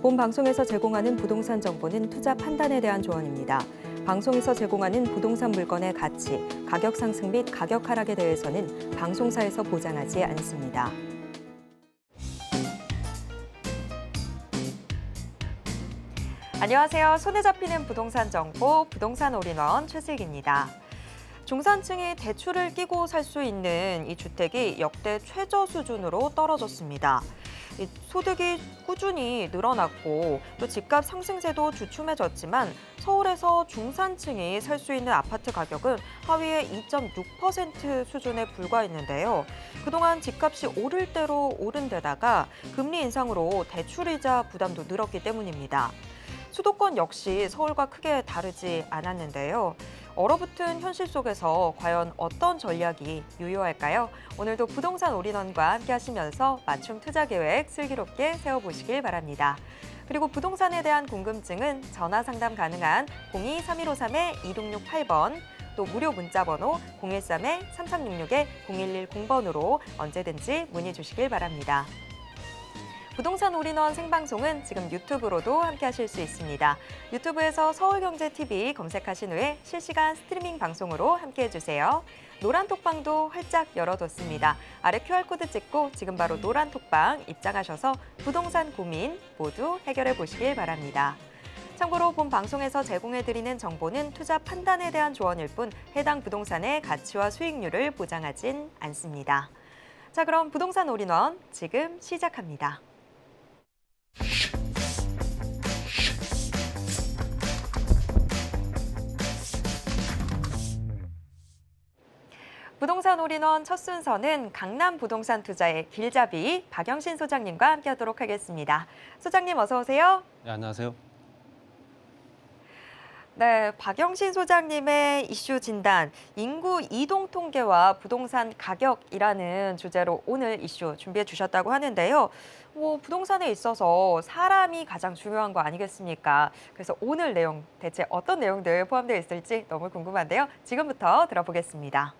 본 방송에서 제공하는 부동산 정보는 투자 판단에 대한 조언입니다. 방송에서 제공하는 부동산 물건의 가치, 가격 상승 및 가격 하락에 대해서는 방송사에서 보장하지 않습니다. 안녕하세요. 손에 잡히는 부동산 정보, 부동산 올인원 최슬기입니다. 중산층이 대출을 끼고 살 수 있는 이 주택이 역대 최저 수준으로 떨어졌습니다. 소득이 꾸준히 늘어났고 또 집값 상승세도 주춤해졌지만 서울에서 중산층이 살 수 있는 아파트 가격은 하위의 2.6% 수준에 불과했는데요. 그동안 집값이 오를 대로 오른 데다가 금리 인상으로 대출이자 부담도 늘었기 때문입니다. 수도권 역시 서울과 크게 다르지 않았는데요. 얼어붙은 현실 속에서 과연 어떤 전략이 유효할까요? 오늘도 부동산 올인원과 함께 하시면서 맞춤 투자 계획 슬기롭게 세워보시길 바랍니다. 그리고 부동산에 대한 궁금증은 전화 상담 가능한 02-3153-2668번 또 무료 문자 번호 013-3366-0110번으로 언제든지 문의 주시길 바랍니다. 부동산 올인원 생방송은 지금 유튜브로도 함께 하실 수 있습니다. 유튜브에서 서울경제TV 검색하신 후에 실시간 스트리밍 방송으로 함께 해주세요. 노란 톡방도 활짝 열어뒀습니다. 아래 QR코드 찍고 지금 바로 노란 톡방 입장하셔서 부동산 고민 모두 해결해 보시길 바랍니다. 참고로 본 방송에서 제공해드리는 정보는 투자 판단에 대한 조언일 뿐 해당 부동산의 가치와 수익률을 보장하진 않습니다. 자, 그럼 부동산 올인원 지금 시작합니다. 부동산 올인원 첫 순서는 강남 부동산 투자의 길잡이 박영신 소장님과 함께하도록 하겠습니다. 소장님 어서 오세요. 네, 안녕하세요. 네, 박영신 소장님의 이슈 진단, 인구 이동 통계와 부동산 가격이라는 주제로 오늘 이슈 준비해 주셨다고 하는데요. 부동산에 있어서 사람이 가장 중요한 거 아니겠습니까? 그래서 오늘 내용 대체 어떤 내용들 포함되어 있을지 너무 궁금한데요. 지금부터 들어보겠습니다.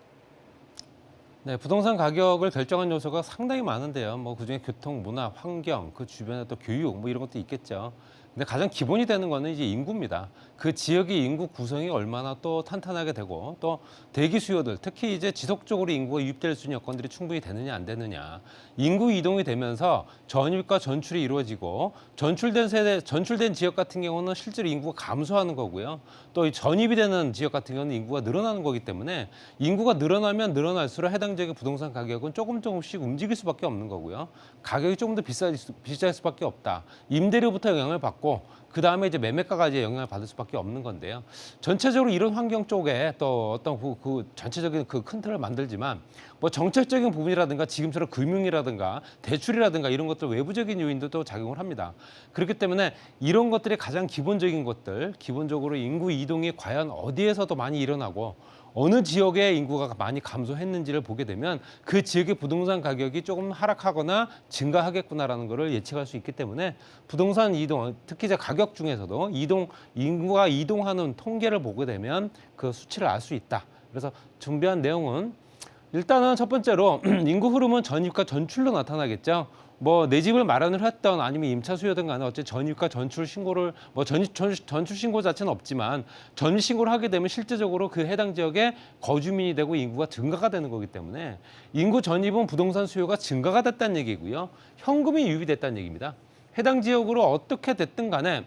네, 부동산 가격을 결정한 요소가 상당히 많은데요. 그중에 교통, 문화, 환경, 그 주변에 또 교육 이런 것도 있겠죠. 근데 가장 기본이 되는 거는 이제 인구입니다. 그 지역의 인구 구성이 얼마나 또 탄탄하게 되고 또 대기 수요들, 특히 이제 지속적으로 인구가 유입될 수 있는 여건들이 충분히 되느냐 안 되느냐. 인구 이동이 되면서 전입과 전출이 이루어지고 전출된 지역 같은 경우는 실제로 인구가 감소하는 거고요. 또 이 전입이 되는 지역 같은 경우는 인구가 늘어나는 거기 때문에 인구가 늘어나면 늘어날수록 해당 지역의 부동산 가격은 조금씩 움직일 수밖에 없는 거고요. 가격이 조금 더 비쌀 수밖에 없다. 임대료부터 영향을 받고 그 다음에 이제 매매가가 이제 영향을 받을 수밖에 없는 건데요. 전체적으로 이런 환경 쪽에 또 어떤 그 전체적인 그 큰 틀을 만들지만 정책적인 부분이라든가 지금처럼 금융이라든가 대출이라든가 이런 것들 외부적인 요인도 또 작용을 합니다. 그렇기 때문에 이런 것들이 가장 기본적인 것들, 기본적으로 인구 이동이 과연 어디에서 더 많이 일어나고 어느 지역의 인구가 많이 감소했는지를 보게 되면 그 지역의 부동산 가격이 조금 하락하거나 증가하겠구나라는 것을 예측할 수 있기 때문에 부동산 이동, 특히 이제 가격 중에서도 인구가 이동하는 통계를 보게 되면 그 수치를 알 수 있다. 그래서 준비한 내용은 일단은 첫 번째로 인구 흐름은 전입과 전출로 나타나겠죠. 내 집을 마련을 했던 아니면 임차 수요든 간에 어쨌든 전입과 전출 신고를 전출 신고 자체는 없지만 전입 신고를 하게 되면 실제적으로 그 해당 지역에 거주민이 되고 인구가 증가가 되는 거기 때문에 인구 전입은 부동산 수요가 증가가 됐다는 얘기고요. 현금이 유입이 됐다는 얘기입니다. 해당 지역으로 어떻게 됐든 간에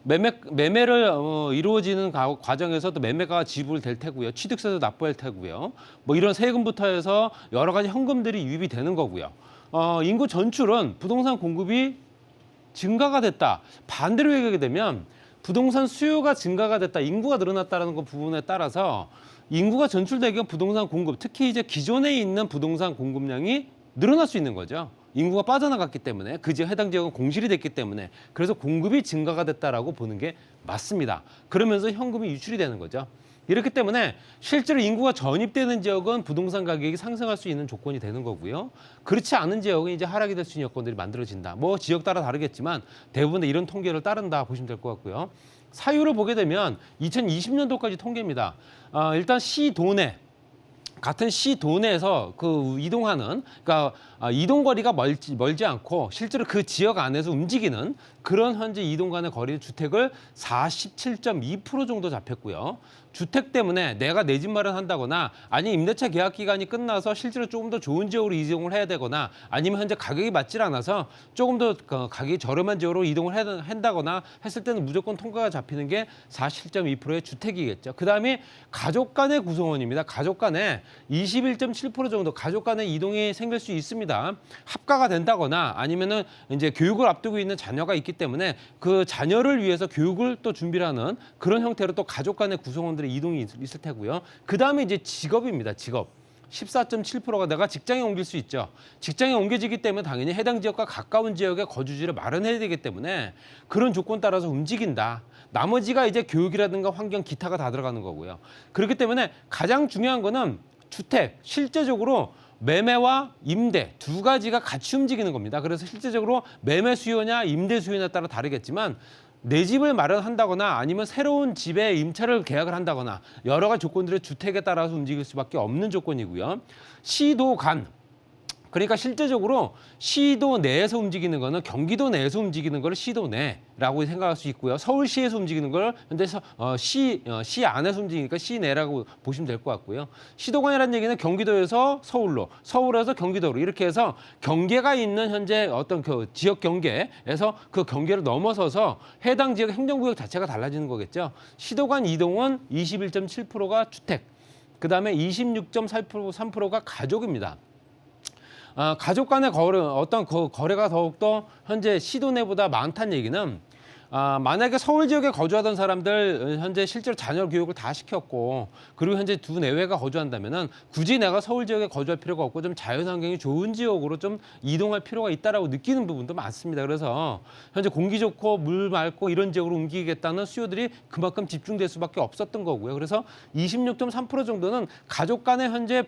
매매를 이루어지는 과정에서도 매매가 지불될 테고요. 취득세도 납부할 테고요. 이런 세금부터 해서 여러 가지 현금들이 유입이 되는 거고요. 인구 전출은 부동산 공급이 증가가 됐다. 반대로 얘기하게 되면 부동산 수요가 증가가 됐다. 인구가 늘어났다는 그 부분에 따라서 인구가 전출되면 부동산 공급, 특히 이제 기존에 있는 부동산 공급량이 늘어날 수 있는 거죠. 인구가 빠져나갔기 때문에 그 지역 해당 지역은 공실이 됐기 때문에 그래서 공급이 증가가 됐다라고 보는 게 맞습니다. 그러면서 현금이 유출이 되는 거죠. 이렇기 때문에 실제로 인구가 전입되는 지역은 부동산 가격이 상승할 수 있는 조건이 되는 거고요. 그렇지 않은 지역은 이제 하락이 될 수 있는 여건들이 만들어진다. 지역 따라 다르겠지만 대부분 이런 통계를 따른다 보시면 될 것 같고요. 사유를 보게 되면 2020년도까지 통계입니다. 일단 시도 내 같은 시 도내에서 그 이동하는, 그러니까 이동 거리가 멀지 않고 실제로 그 지역 안에서 움직이는 그런 현재 이동 간의 거리 주택을 47.2% 정도 잡혔고요. 주택 때문에 내가 내 집 마련한다거나 아니면 임대차 계약 기간이 끝나서 실제로 조금 더 좋은 지역으로 이동을 해야 되거나 아니면 현재 가격이 맞질 않아서 조금 더 가격이 저렴한 지역으로 이동을 한다거나 했을 때는 무조건 통과가 잡히는 게 47.2%의 주택이겠죠. 그다음에 가족 간의 구성원입니다. 가족 간에 21.7% 정도 가족 간의 이동이 생길 수 있습니다. 합가가 된다거나 아니면은 이제 교육을 앞두고 있는 자녀가 있기 때문에 그 자녀를 위해서 교육을 또 준비를 하는 그런 형태로 또 가족 간의 구성원들의 이동이 있을 테고요. 그다음에 이제 직업입니다. 직업. 14.7%가 내가 직장에 옮길 수 있죠. 직장에 옮겨지기 때문에 당연히 해당 지역과 가까운 지역에 거주지를 마련해야 되기 때문에 그런 조건 따라서 움직인다. 나머지가 이제 교육이라든가 환경, 기타가 다 들어가는 거고요. 그렇기 때문에 가장 중요한 거는 주택, 실제적으로 매매와 임대 두 가지가 같이 움직이는 겁니다. 그래서 실제적으로 매매 수요냐 임대 수요냐에 따라 다르겠지만 내 집을 마련한다거나 아니면 새로운 집에 임차를 계약을 한다거나 여러 가지 조건들의 주택에 따라서 움직일 수밖에 없는 조건이고요. 시도 간, 그러니까 실제적으로 시도 내에서 움직이는 거는 경기도 내에서 움직이는 걸 시도 내라고 생각할 수 있고요. 서울시에서 움직이는 걸 현재 시 안에서 움직이니까 시 내라고 보시면 될 것 같고요. 시도간이라는 얘기는 경기도에서 서울로, 서울에서 경기도로 이렇게 해서 경계가 있는 현재 어떤 그 지역 경계에서 그 경계를 넘어서서 해당 지역 행정구역 자체가 달라지는 거겠죠. 시도간 이동은 21.7%가 주택, 그다음에 26.3%가 가족입니다. 가족 간의 거래가 더욱더 현재 시도 내보다 많다는 얘기는 만약에 서울 지역에 거주하던 사람들 현재 실제로 자녀 교육을 다 시켰고 그리고 현재 두 내외가 거주한다면은 굳이 내가 서울 지역에 거주할 필요가 없고 좀 자연 환경이 좋은 지역으로 좀 이동할 필요가 있다라고 느끼는 부분도 많습니다. 그래서 현재 공기 좋고 물 맑고 이런 지역으로 옮기겠다는 수요들이 그만큼 집중될 수밖에 없었던 거고요. 그래서 26.3% 정도는 가족 간의 현재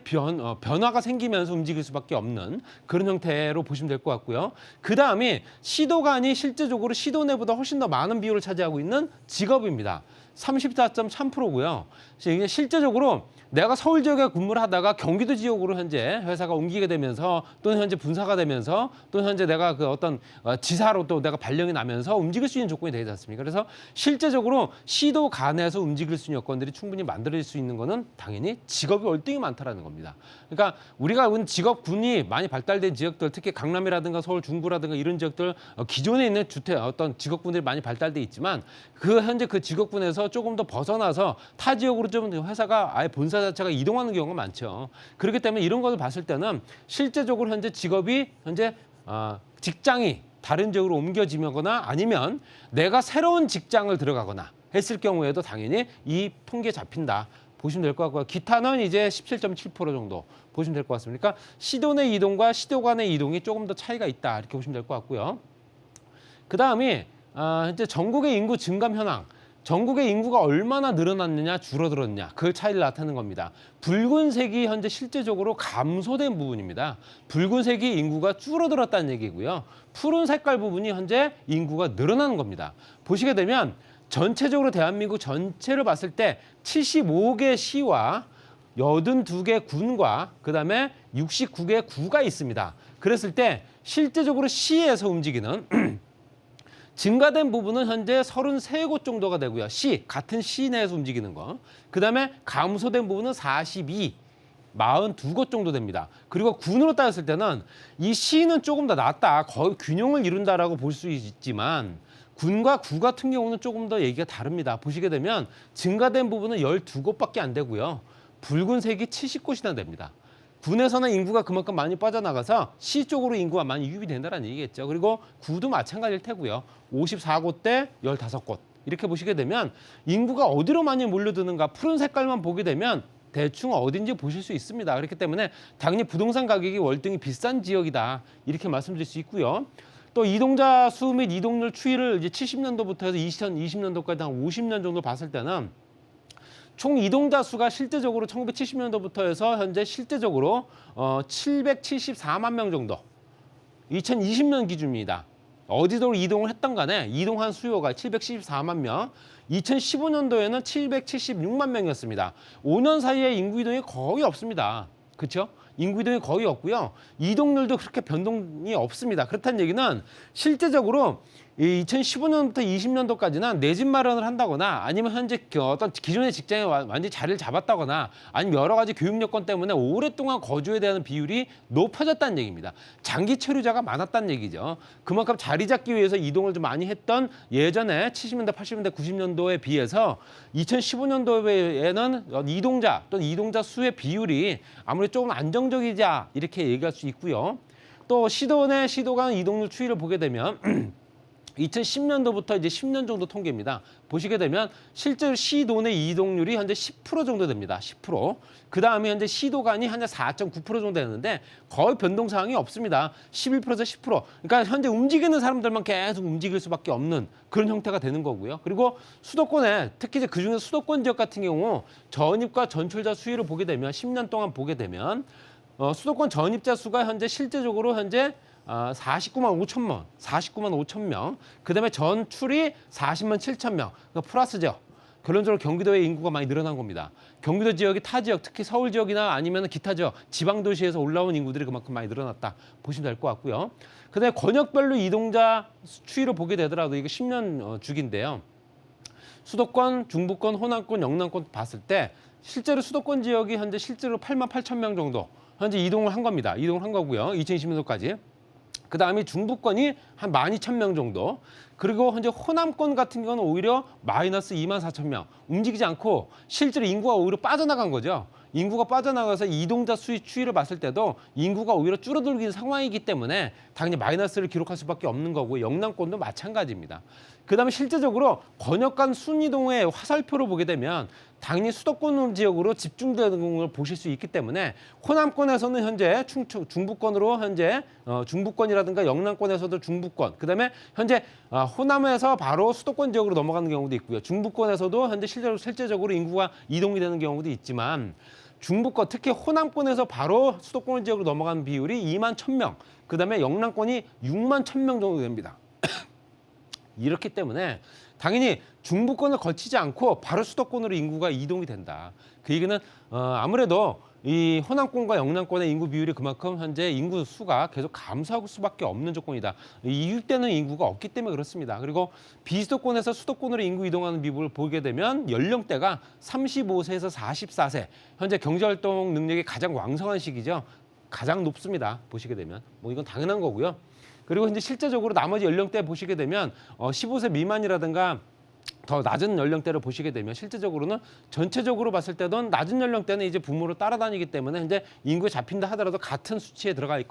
변화가 생기면서 움직일 수밖에 없는 그런 형태로 보시면 될 것 같고요. 그 다음이 시도 간이 실제적으로 시도 내보다 훨씬 더 많은 비율을 차지하고 있는 직업입니다. 34.3%고요. 이게 실제적으로 내가 서울 지역에 근무를 하다가 경기도 지역으로 현재 회사가 옮기게 되면서 또는 현재 분사가 되면서 또는 현재 내가 그 어떤 지사로 또 내가 발령이 나면서 움직일 수 있는 조건이 되지 않습니까? 그래서 실제적으로 시도 간에서 움직일 수 있는 여건들이 충분히 만들어질 수 있는 거는 당연히 직업이 월등히 많다라는 겁니다. 그러니까 우리가 알고 있는 직업군이 많이 발달된 지역들, 특히 강남이라든가 서울 중구라든가 이런 지역들 기존에 있는 주택 어떤 직업군들이 많이 발달돼 있지만 그 현재 그 직업군에서 조금 더 벗어나서 타 지역으로 좀 회사가 아예 본사 자체가 이동하는 경우가 많죠. 그렇기 때문에 이런 것을 봤을 때는 실제적으로 현재 직업이 현재 직장이 다른 지역으로 옮겨지거나 아니면 내가 새로운 직장을 들어가거나 했을 경우에도 당연히 이 통계에 잡힌다. 보시면 될 것 같고요. 기타는 이제 17.7% 정도 보시면 될 것 같습니다. 그러니까 시도 내 이동과 시도 간의 이동이 조금 더 차이가 있다. 이렇게 보시면 될 것 같고요. 그 다음이 현재 전국의 인구 증감 현황. 전국의 인구가 얼마나 늘어났느냐 줄어들었느냐 그 차이를 나타내는 겁니다. 붉은색이 현재 실제적으로 감소된 부분입니다. 붉은색이 인구가 줄어들었다는 얘기고요. 푸른 색깔 부분이 현재 인구가 늘어나는 겁니다. 보시게 되면 전체적으로 대한민국 전체를 봤을 때 75개 시와 82개 군과 그다음에 69개 구가 있습니다. 그랬을 때 실제적으로 시에서 움직이는 증가된 부분은 현재 33곳 정도가 되고요. 같은 시 내에서 움직이는 거. 그다음에 감소된 부분은 42곳 정도 됩니다. 그리고 군으로 따졌을 때는 이 시는 조금 더 낫다. 거의 균형을 이룬다라고 볼 수 있지만 군과 구 같은 경우는 조금 더 얘기가 다릅니다. 보시게 되면 증가된 부분은 12곳밖에 안 되고요. 붉은색이 70곳이나 됩니다. 군에서는 인구가 그만큼 많이 빠져나가서 시 쪽으로 인구가 많이 유입이 된다는 얘기겠죠. 그리고 구도 마찬가지일 테고요. 54곳 대 15곳. 이렇게 보시게 되면 인구가 어디로 많이 몰려드는가 푸른 색깔만 보게 되면 대충 어딘지 보실 수 있습니다. 그렇기 때문에 당연히 부동산 가격이 월등히 비싼 지역이다. 이렇게 말씀드릴 수 있고요. 또 이동자 수 및 이동률 추이를 이제 70년도부터 해서 2020년도까지 한 50년 정도 봤을 때는 총 이동자 수가 실제적으로 1970년도부터 해서 현재 실제적으로 774만 명 정도 2020년 기준입니다. 어디로 이동을 했던 간에 이동한 수요가 714만 명, 2015년도에는 776만 명이었습니다. 5년 사이에 인구 이동이 거의 없습니다. 그렇죠? 인구 이동이 거의 없고요. 이동률도 그렇게 변동이 없습니다. 그렇다는 얘기는 실제적으로 이 2015년부터 20년도까지는 내 집 마련을 한다거나 아니면 현재 어떤 기존의 직장에 완전히 자리를 잡았다거나 아니면 여러 가지 교육 여건 때문에 오랫동안 거주에 대한 비율이 높아졌다는 얘기입니다. 장기 체류자가 많았다는 얘기죠. 그만큼 자리 잡기 위해서 이동을 좀 많이 했던 예전에 70년대, 80년대, 90년도에 비해서 2015년도에는 이동자 또는 이동자 수의 비율이 아무래도 조금 안정적이자 이렇게 얘기할 수 있고요. 또 시도 내 시도 간 이동률 추이를 보게 되면 2010년도부터 이제 10년 정도 통계입니다. 보시게 되면 실제로 시도 내 이동률이 현재 10% 정도 됩니다. 10%. 그 다음에 현재 시도 간이 현재 4.9% 정도 되는데 거의 변동 사항이 없습니다. 11%에서 10%. 그러니까 현재 움직이는 사람들만 계속 움직일 수밖에 없는 그런 형태가 되는 거고요. 그리고 수도권에 특히 이제 그중에 수도권 지역 같은 경우 전입과 전출자 수위를 보게 되면 10년 동안 보게 되면 수도권 전입자 수가 현재 실제적으로 현재 49만 5천 명, 49만 5천 명. 그다음에 전출이 40만 7천 명. 그러니까 플러스죠. 결론적으로 경기도의 인구가 많이 늘어난 겁니다. 경기도 지역이 타 지역, 특히 서울 지역이나 아니면 기타 지역, 지방 도시에서 올라온 인구들이 그만큼 많이 늘어났다 보시면 될 것 같고요. 그다음에 권역별로 이동자 추이를 보게 되더라도 이게 10년 주기인데요. 수도권, 중부권, 호남권, 영남권 봤을 때 실제로 수도권 지역이 현재 실제로 8만 8천 명 정도 현재 이동을 한 겁니다. 이동을 한 거고요. 2020년도까지. 그 다음에 중부권이 한 12,000명 정도. 그리고 현재 호남권 같은 경우는 오히려 마이너스 24,000명. 움직이지 않고 실제로 인구가 오히려 빠져나간 거죠. 인구가 빠져나가서 이동자 수의 추이를 봤을 때도 인구가 오히려 줄어들고 있는 상황이기 때문에 당연히 마이너스를 기록할 수밖에 없는 거고 영남권도 마찬가지입니다. 그다음에 실제적으로 권역 간 순이동의 화살표를 보게 되면 당연히 수도권 지역으로 집중되는 걸 보실 수 있기 때문에 호남권에서는 현재 중부권으로 현재 중부권이라든가 영남권에서도 중부권, 그다음에 현재 호남에서 바로 수도권 지역으로 넘어가는 경우도 있고요. 중부권에서도 현재 실제적으로 인구가 이동이 되는 경우도 있지만 중부권, 특히 호남권에서 바로 수도권 지역으로 넘어가는 비율이 2만 1,000명, 그다음에 영남권이 6만 1,000명 정도 됩니다. 이렇기 때문에 당연히 중부권을 거치지 않고 바로 수도권으로 인구가 이동이 된다. 그 얘기는 아무래도 이 호남권과 영남권의 인구 비율이 그만큼 현재 인구 수가 계속 감소할 수밖에 없는 조건이다. 이육되는 인구가 없기 때문에 그렇습니다. 그리고 비수도권에서 수도권으로 인구 이동하는 비율을 보게 되면 연령대가 35세에서 44세. 현재 경제활동 능력이 가장 왕성한 시기죠. 가장 높습니다. 보시게 되면. 뭐 이건 당연한 거고요. 그리고 이제 실제적으로 나머지 연령대 보시게 되면 15세 미만이라든가 더 낮은 연령대를 보시게 되면 실제적으로는 전체적으로 봤을 때도 낮은 연령대는 이제 부모를 따라다니기 때문에 현재 인구에 잡힌다 하더라도 같은 수치에 들어가 있을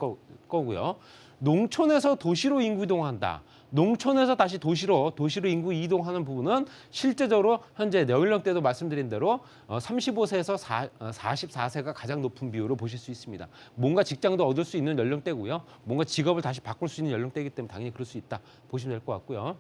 거고요. 농촌에서 도시로 인구 이동한다. 농촌에서 다시 도시로 인구 이동하는 부분은 실제적으로 현재 연령대도 말씀드린 대로 35세에서 44세가 가장 높은 비율을 보실 수 있습니다. 뭔가 직장도 얻을 수 있는 연령대고요. 뭔가 직업을 다시 바꿀 수 있는 연령대이기 때문에 당연히 그럴 수 있다 보시면 될 것 같고요.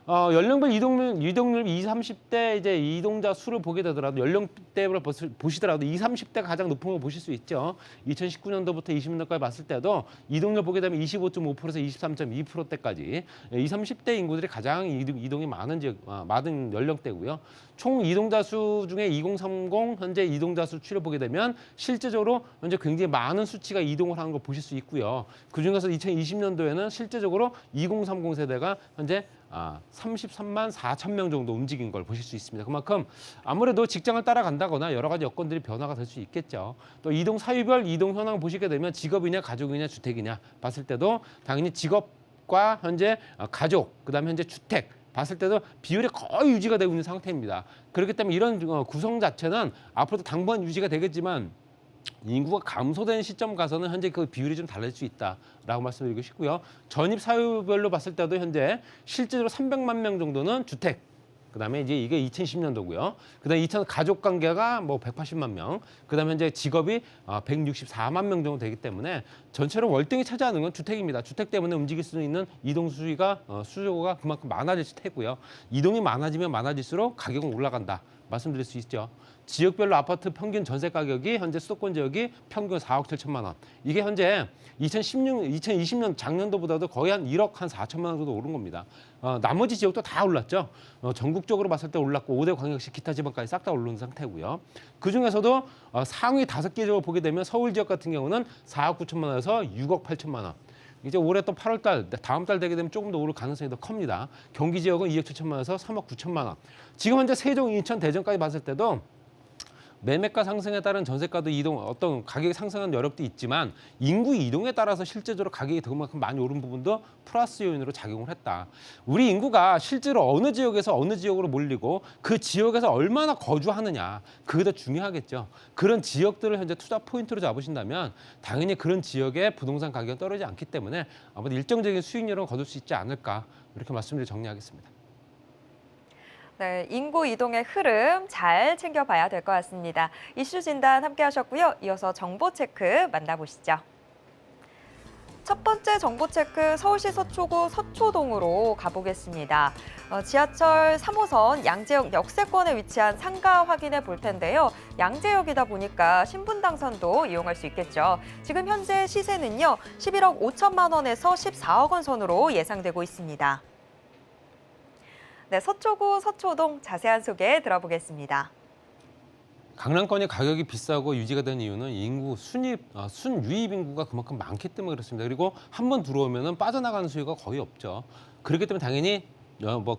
연령별 이동률 20, 30대 이제 이동자 수를 보게 되더라도 연령대를 보시더라도 20, 30대가 가장 높은 걸 보실 수 있죠. 2019년도부터 20년도까지 봤을 때도 이동률 보게 되면 25.5%에서 23.2%대까지 20, 30대 인구들이 가장 이동이 많은 연령대고요. 총 이동자 수 중에 2030 현재 이동자 수 추이를 보게 되면 실제적으로 현재 굉장히 많은 수치가 이동을 하는 걸 보실 수 있고요. 그중에서 2020년도에는 실제적으로 2030 세대가 현재 33만 4천 명 정도 움직인 걸 보실 수 있습니다. 그만큼 아무래도 직장을 따라간다거나 여러 가지 여건들이 변화가 될 수 있겠죠. 또 이동 사유별 이동 현황 보시게 되면 직업이냐 가족이냐 주택이냐 봤을 때도 당연히 직업과 현재 가족, 그다음에 현재 주택 봤을 때도 비율이 거의 유지가 되고 있는 상태입니다. 그렇기 때문에 이런 구성 자체는 앞으로도 당분간 유지가 되겠지만 인구가 감소된 시점 가서는 현재 그 비율이 좀 달라질 수 있다라고 말씀드리고 싶고요. 전입 사유별로 봤을 때도 현재 실제로 300만 명 정도는 주택, 그다음에 이제 이게 2010년도고요. 그다음에 2000 가족 관계가 뭐 180만 명, 그다음에 현재 직업이 164만 명 정도 되기 때문에 전체로 월등히 차지하는 건 주택입니다. 주택 때문에 움직일 수 있는 이동 수요가 그만큼 많아질 테고요. 이동이 많아지면 많아질수록 가격은 올라간다 말씀드릴 수 있죠. 지역별로 아파트 평균 전세 가격이 현재 수도권 지역이 평균 4억 7천만 원. 이게 현재 2020년 작년도보다도 거의 한 1억 한 4천만 원 정도 오른 겁니다. 나머지 지역도 다 올랐죠. 전국적으로 봤을 때 올랐고 5대 광역시 기타 지방까지 싹 다 오른 상태고요. 그중에서도 상위 5개 지역을 보게 되면 서울 지역 같은 경우는 4억 9천만 원에서 6억 8천만 원. 이제 올해 또 8월 달, 다음 달 되게 되면 조금 더 오를 가능성이 더 큽니다. 경기 지역은 2억 7천만 원에서 3억 9천만 원. 지금 현재 세종, 인천, 대전까지 봤을 때도 매매가 상승에 따른 전세가도 이동, 어떤 가격이 상승한 여력도 있지만 인구 이동에 따라서 실제적으로 가격이 그만큼 많이 오른 부분도 플러스 요인으로 작용을 했다. 우리 인구가 실제로 어느 지역에서 어느 지역으로 몰리고 그 지역에서 얼마나 거주하느냐, 그게 더 중요하겠죠. 그런 지역들을 현재 투자 포인트로 잡으신다면 당연히 그런 지역의 부동산 가격은 떨어지지 않기 때문에 아무래도 일정적인 수익률은 거둘 수 있지 않을까, 이렇게 말씀드리고 정리하겠습니다. 네, 인구 이동의 흐름 잘 챙겨봐야 될 것 같습니다. 이슈 진단 함께 하셨고요. 이어서 정보 체크 만나보시죠. 첫 번째 정보 체크 서울시 서초구 서초동으로 가보겠습니다. 지하철 3호선 양재역 역세권에 위치한 상가 확인해 볼 텐데요. 양재역이다 보니까 신분당선도 이용할 수 있겠죠. 지금 현재 시세는요, 11억 5천만 원에서 14억 원 선으로 예상되고 있습니다. 네, 서초구 서초동 자세한 소개 들어보겠습니다. 강남권이 가격이 비싸고 유지가 된 이유는 인구 순유입 인구가 그만큼 많기 때문에 그렇습니다. 그리고 한번 들어오면은 빠져나가는 수요가 거의 없죠. 그렇기 때문에 당연히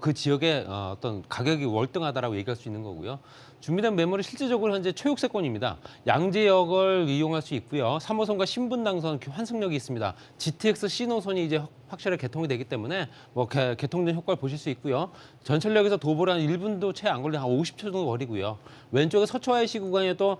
그 지역의 어떤 가격이 월등하다라고 얘기할 수 있는 거고요. 준비된 매물은 실질적으로 현재 초역세권입니다. 양재역을 이용할 수 있고요. 3호선과 신분당선 환승역이 있습니다. GTX C노선이 이제 확실하게 개통이 되기 때문에 개통된 효과를 보실 수 있고요. 전철역에서 도보를 한 1분도 채 안 걸리는 한 50초 정도 거리고요. 왼쪽에 서초 IC 구간에 또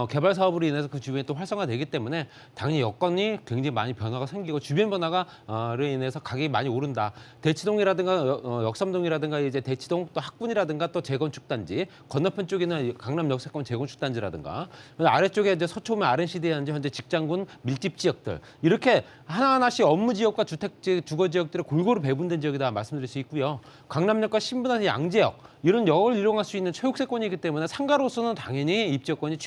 개발 사업으로 인해서 그 주변이 또 활성화되기 때문에 당연히 여건이 굉장히 많이 변화가 생기고 주변 변화가로 인해서 가격이 많이 오른다. 대치동이라든가 역삼동이라든가 이제 대치동 또 학군이라든가 또 재건축 단지, 건너편 쪽에는 강남 역세권 재건축 단지라든가, 아래쪽에 이제 서초면 RNCD 단지 현재 직장군 밀집 지역들, 이렇게 하나하나씩 업무 지역과 주택지 주거 지역들이 골고루 배분된 지역이다 말씀드릴 수 있고요. 강남역과 신분당 양재역 이런 역을 이용할 수 있는 최옥세권이기 때문에 상가로서는 당연히 입지여건이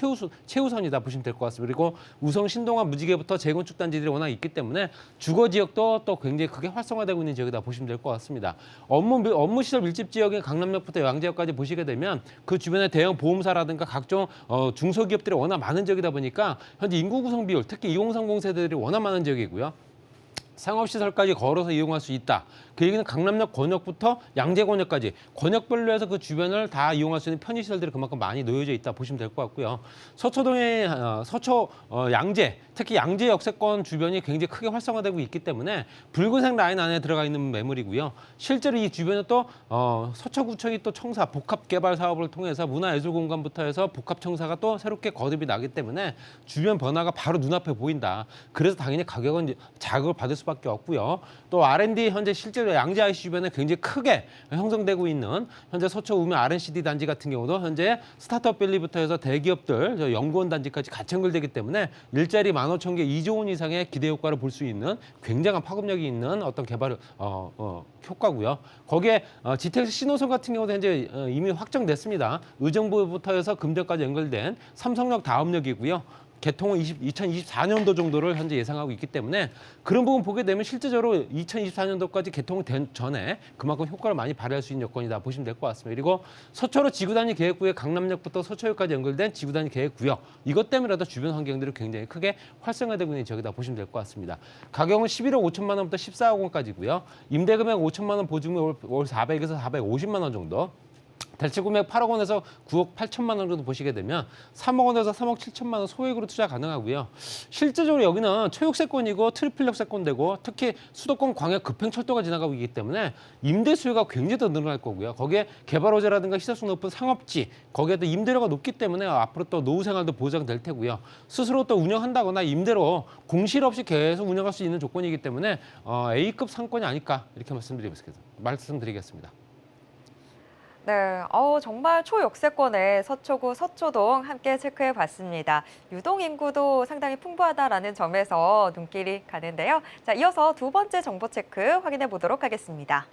최우선이다 보시면 될 것 같습니다. 그리고 우성 신동아 무지개부터 재건축 단지들이 워낙 있기 때문에 주거 지역도 또 굉장히 크게 활성화되고 있는 지역이다 보시면 될 것 같습니다. 업무 시설 밀집 지역인 강남역부터 양재역까지 보시게 되면 그 주변에 대형 보험사라든가 각종 중소기업들이 워낙 많은 지역이다 보니까 현재 인구 구성 비율, 특히 2030 세대들이 워낙 많은 지역이고요. 상업시설까지 걸어서 이용할 수 있다. 그 얘기는 강남역 권역부터 양재권역까지 권역별로 해서 그 주변을 다 이용할 수 있는 편의시설들이 그만큼 많이 놓여져 있다 보시면 될 것 같고요. 서초동의 양재, 특히 양재 역세권 주변이 굉장히 크게 활성화되고 있기 때문에 붉은색 라인 안에 들어가 있는 매물이고요. 실제로 이 주변에 또 서초구청이 또 청사 복합개발 사업을 통해서 문화예술공간부터 해서 복합청사가 또 새롭게 거듭이 나기 때문에 주변 변화가 바로 눈앞에 보인다. 그래서 당연히 가격은 자극을 받을 수밖에 없고요. 또 R&D 현재 실제로 양재 IC 주변에 굉장히 크게 형성되고 있는 현재 서초 우면 RNCD 단지 같은 경우도 현재 스타트업 밸리부터 해서 대기업들 연구원 단지까지 같이 연결되기 때문에 일자리 15,000개 2조 원 이상의 기대 효과를 볼 수 있는 굉장한 파급력이 있는 어떤 개발 효과고요. 거기에 GTX C노선 같은 경우도 현재 이미 확정됐습니다. 의정부부터 해서 금정까지 연결된 삼성역 다음역이고요. 개통은 2024년도 정도를 현재 예상하고 있기 때문에 그런 부분 보게 되면 실제적으로 2024년도까지 개통된 전에 그만큼 효과를 많이 발휘할 수 있는 여건이다 보시면 될 것 같습니다. 그리고 서초로 지구단위 계획구역 강남역부터 서초역까지 연결된 지구단위 계획구역, 이것 때문에라도 주변 환경들이 굉장히 크게 활성화되고 있는 지역이다 보시면 될 것 같습니다. 가격은 11억 5천만 원부터 14억 원까지고요. 임대금액 5천만 원, 보증금 월 400에서 450만 원 정도. 대체구매액 8억 원에서 9억 8천만 원 정도 보시게 되면 3억 원에서 3억 7천만 원 소액으로 투자 가능하고요. 실제적으로 여기는 초역세권이고 트리플 역세권되고 특히 수도권 광역 급행철도가 지나가고 있기 때문에 임대 수요가 굉장히 더 늘어날 거고요. 거기에 개발 호재라든가 시설성 높은 상업지, 거기에 또 임대료가 높기 때문에 앞으로 또 노후 생활도 보장될 테고요. 스스로 또 운영한다거나 임대로 공실 없이 계속 운영할 수 있는 조건이기 때문에 A급 상권이 아닐까, 이렇게 말씀드리겠습니다. 네, 정말 초역세권의 서초구, 서초동 함께 체크해 봤습니다. 유동 인구도 상당히 풍부하다라는 점에서 눈길이 가는데요. 자, 이어서 두 번째 정보 체크 확인해 보도록 하겠습니다.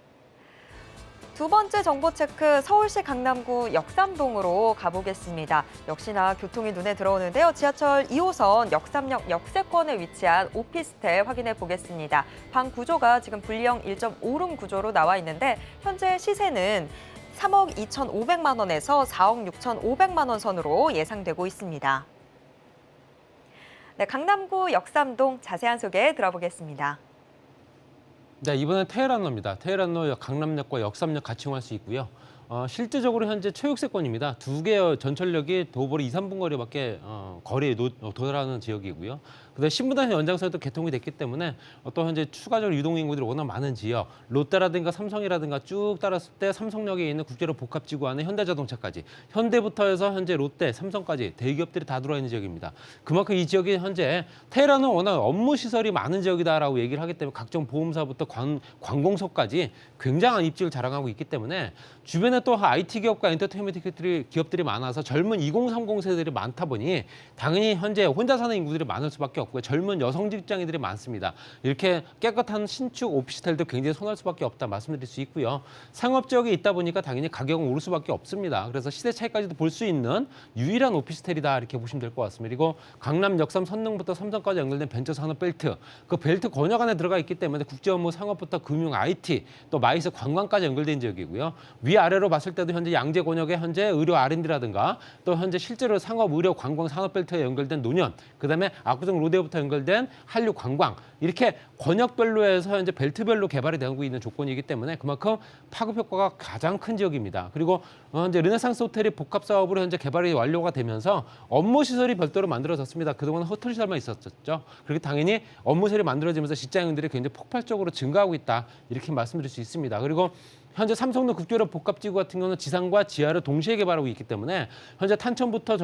두 번째 정보 체크 서울시 강남구 역삼동으로 가보겠습니다. 역시나 교통이 눈에 들어오는데요. 지하철 2호선 역삼역 역세권에 위치한 오피스텔 확인해 보겠습니다. 방 구조가 지금 분리형 1.5룸 구조로 나와 있는데 현재 시세는 3억 2,500만 원에서 4억 6,500만 원 선으로 예상되고 있습니다. 네, 강남구 역삼동 자세한 소개 들어보겠습니다. 네, 이번엔 테헤란로입니다. 테헤란로 강남역과 역삼역 같이 이용할 수 있고요. 실제적으로 현재 최육세권입니다. 두 개의 전철역이 도보로 2, 3분 거리밖에 거리에 도달하는 지역이고요. 그다음에 신분당 연장선에도 개통이 됐기 때문에 또 현재 추가적으로 유동 인구들이 워낙 많은 지역, 롯데라든가 삼성이라든가 쭉 따랐을 때 삼성역에 있는 국제로 복합지구 안에 현대자동차까지, 현대부터 해서 현재 롯데, 삼성까지 대기업들이 다 들어와 있는 지역입니다. 그만큼 이 지역이 현재 테헤란은 워낙 업무 시설이 많은 지역이다라고 얘기를 하기 때문에 각종 보험사부터 관공서까지 굉장한 입지를 자랑하고 있기 때문에 주변에 또 IT 기업과 엔터테인먼트 기업들이 많아서 젊은 2030 세대들이 많다 보니 당연히 현재 혼자 사는 인구들이 많을 수밖에 없고요. 젊은 여성 직장인들이 많습니다. 이렇게 깨끗한 신축 오피스텔도 굉장히 선호할 수밖에 없다 말씀드릴 수 있고요. 상업 지역에 있다 보니까 당연히 가격은 오를 수밖에 없습니다. 그래서 시세 차이까지도 볼 수 있는 유일한 오피스텔이다 이렇게 보시면 될 것 같습니다. 그리고 강남 역삼 선릉부터 삼성까지 연결된 벤처산업 벨트, 그 벨트 권역 안에 들어가 있기 때문에 국제 업무 상업부터 금융, IT, 또 마이스 관광까지 연결된 지역이고요. 위아래로 봤을 때도 현재 양재 권역에 현재 의료 R&D라든가 또 현재 실제로 상업, 의료, 관광, 산업벨트에 연결된 노년, 그다음에 압구정 로데오부터 연결된 한류 관광, 이렇게 권역별로 해서 현재 벨트별로 개발이 되고 있는 조건이기 때문에 그만큼 파급 효과가 가장 큰 지역입니다. 그리고 현재 르네상스 호텔이 복합 사업으로 현재 개발이 완료가 되면서 업무 시설이 별도로 만들어졌습니다. 그동안 호텔 시설만 있었죠. 그렇게 당연히 업무 시설이 만들어지면서 직장인들이 굉장히 폭발적으로 증가하고 있다 이렇게 말씀드릴 수 있습니다. 그리고 현재 삼성도 국제로 복합지구 같은 경우는 지상과 지하를 동시에 개발하고 있기 때문에 현재 탄천부터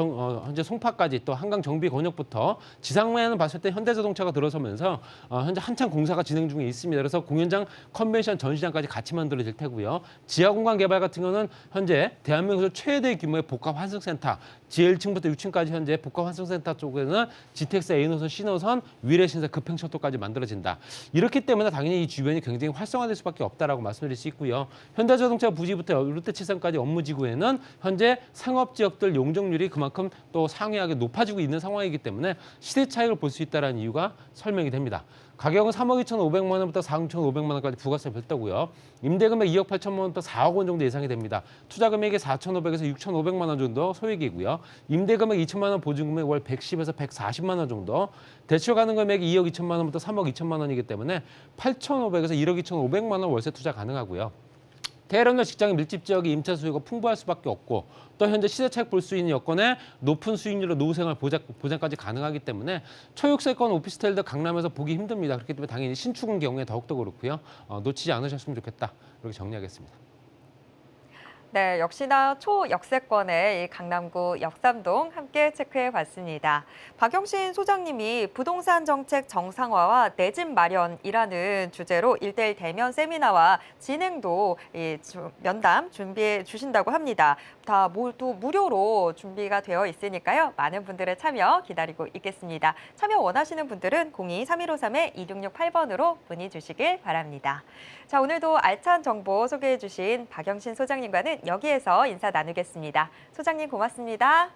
현재 송파까지 또 한강 정비 권역부터 지상면에는 봤을 때 현대자동차가 들어서면서 현재 한창 공사가 진행 중에 있습니다. 그래서 공연장, 컨벤션, 전시장까지 같이 만들어질 테고요. 지하 공간 개발 같은 경우는 현재 대한민국에서 최대 규모의 복합 환승센터, 지하 1층부터 6층까지 현재 복합 환승센터 쪽에는 GTX A노선, C노선, 위례 신사 급행철도까지 만들어진다. 이렇기 때문에 당연히 이 주변이 굉장히 활성화될 수밖에 없다라고 말씀드릴 수 있고요. 현대자동차 부지부터 롯데치산까지 업무지구에는 현재 상업지역들 용적률이 그만큼 또 상이하게 높아지고 있는 상황이기 때문에 시대 차익을 볼 수 있다는 이유가 설명이 됩니다. 가격은 3억 2,500만 원부터 4억 2,500만 원까지 부가세 별도고요. 임대금액 2억 8천만 원부터 4억 원 정도 예상이 됩니다. 투자금액이 4,500에서 6,500만 원 정도 소액이고요. 임대금액 2천만 원, 보증금액 월 110에서 140만 원 정도. 대출 가능 금액이 2억 2천만 원부터 3억 2천만 원이기 때문에 8,500에서 1억 2,500만 원 월세 투자 가능하고요. 테헤란역 직장인 밀집 지역이 임차 수요가 풍부할 수밖에 없고 또 현재 시세 차익 볼 수 있는 여건에 높은 수익률로 노후생활 보장까지 가능하기 때문에 초육세권 오피스텔도 강남에서 보기 힘듭니다. 그렇기 때문에 당연히 신축인 경우에 더욱더 그렇고요. 놓치지 않으셨으면 좋겠다. 이렇게 정리하겠습니다. 네, 역시나 초역세권의 이 강남구 역삼동 함께 체크해 봤습니다. 박영신 소장님이 부동산 정책 정상화와 내 집 마련이라는 주제로 1:1 대면 세미나와 진행도 면담 준비해 주신다고 합니다. 다 모두 무료로 준비가 되어 있으니까요. 많은 분들의 참여 기다리고 있겠습니다. 참여 원하시는 분들은 02-3153-2668번으로 문의 주시길 바랍니다. 자, 오늘도 알찬 정보 소개해 주신 박영신 소장님과는 여기에서 인사 나누겠습니다. 소장님 고맙습니다.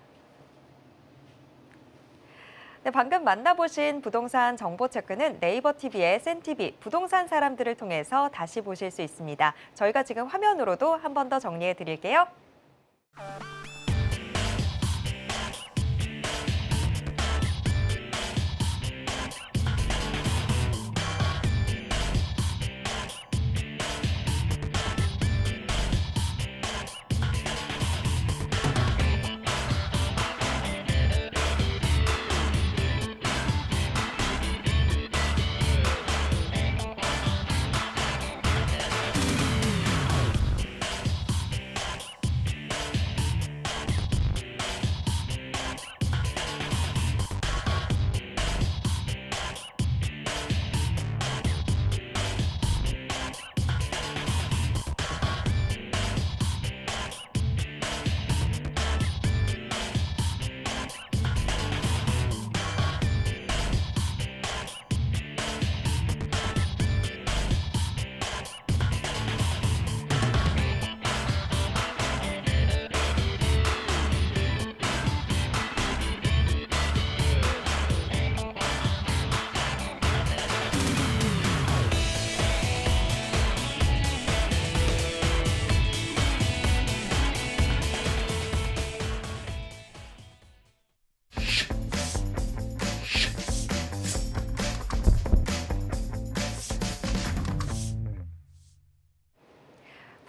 네, 방금 만나보신 부동산 정보 체크는 네이버 TV의 센TV 부동산 사람들을 통해서 다시 보실 수 있습니다. 저희가 지금 화면으로도 한 번 더 정리해 드릴게요.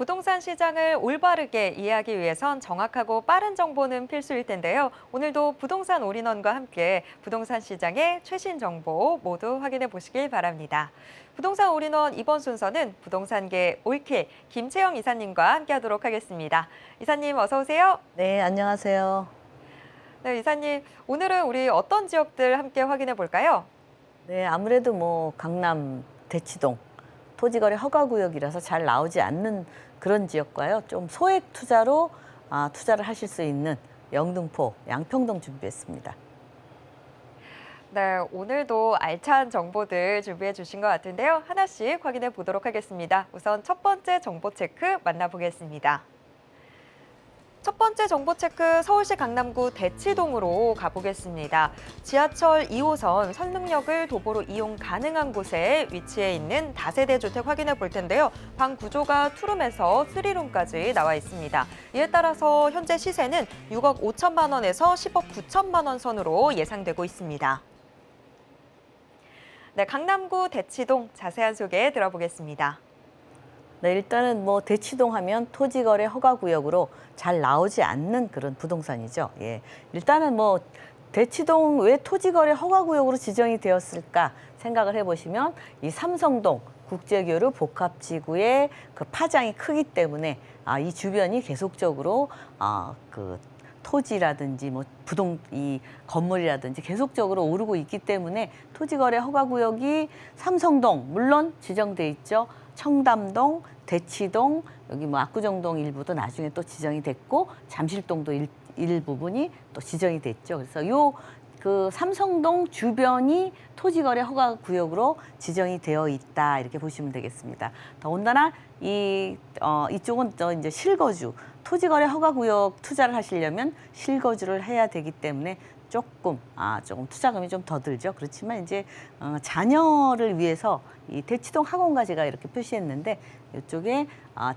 부동산 시장을 올바르게 이해하기 위해선 정확하고 빠른 정보는 필수일 텐데요. 오늘도 부동산 올인원과 함께 부동산 시장의 최신 정보 모두 확인해 보시길 바랍니다. 부동산 올인원 이번 순서는 부동산계 올킬 김채영 이사님과 함께하도록 하겠습니다. 이사님 어서 오세요. 네, 안녕하세요. 네, 이사님 오늘은 우리 어떤 지역들 함께 확인해 볼까요? 네, 아무래도 뭐 강남, 대치동, 토지거래 허가구역이라서 잘 나오지 않는 그런 지역과요. 좀 소액 투자로 투자를 하실 수 있는 영등포, 양평동 준비했습니다. 네, 오늘도 알찬 정보들 준비해 주신 것 같은데요. 하나씩 확인해 보도록 하겠습니다. 우선 첫 번째 정보 체크 만나보겠습니다. 첫 번째 정보 체크 서울시 강남구 대치동으로 가보겠습니다. 지하철 2호선 설릉역을 도보로 이용 가능한 곳에 위치해 있는 다세대 주택 확인해 볼 텐데요. 방 구조가 투룸에서 3룸까지 나와 있습니다. 이에 따라서 현재 시세는 6억 5천만 원에서 10억 9천만 원 선으로 예상되고 있습니다. 네, 강남구 대치동 자세한 소개 들어보겠습니다. 네, 일단은 뭐 대치동 하면 토지거래 허가구역으로 잘 나오지 않는 그런 부동산이죠. 예, 일단은 뭐 대치동 왜 토지거래 허가구역으로 지정이 되었을까 생각을 해보시면 이 삼성동 국제교류 복합지구의 그 파장이 크기 때문에 이 주변이 계속적으로 그 토지라든지 뭐 이 건물이라든지 계속적으로 오르고 있기 때문에 토지거래 허가구역이 삼성동 물론 지정돼 있죠. 청담동, 대치동, 여기 뭐 압구정동 일부도 나중에 또 지정이 됐고 잠실동도 일부분이 또 지정이 됐죠. 그래서 그 삼성동 주변이 토지거래 허가구역으로 지정이 되어 있다 이렇게 보시면 되겠습니다. 더군다나 이쪽은 또 이제 실거주 토지거래 허가구역 투자를 하시려면 실거주를 해야 되기 때문에 조금 투자금이 좀 더 들죠. 그렇지만 이제 자녀를 위해서 이 대치동 학원가 제가 이렇게 표시했는데 이쪽에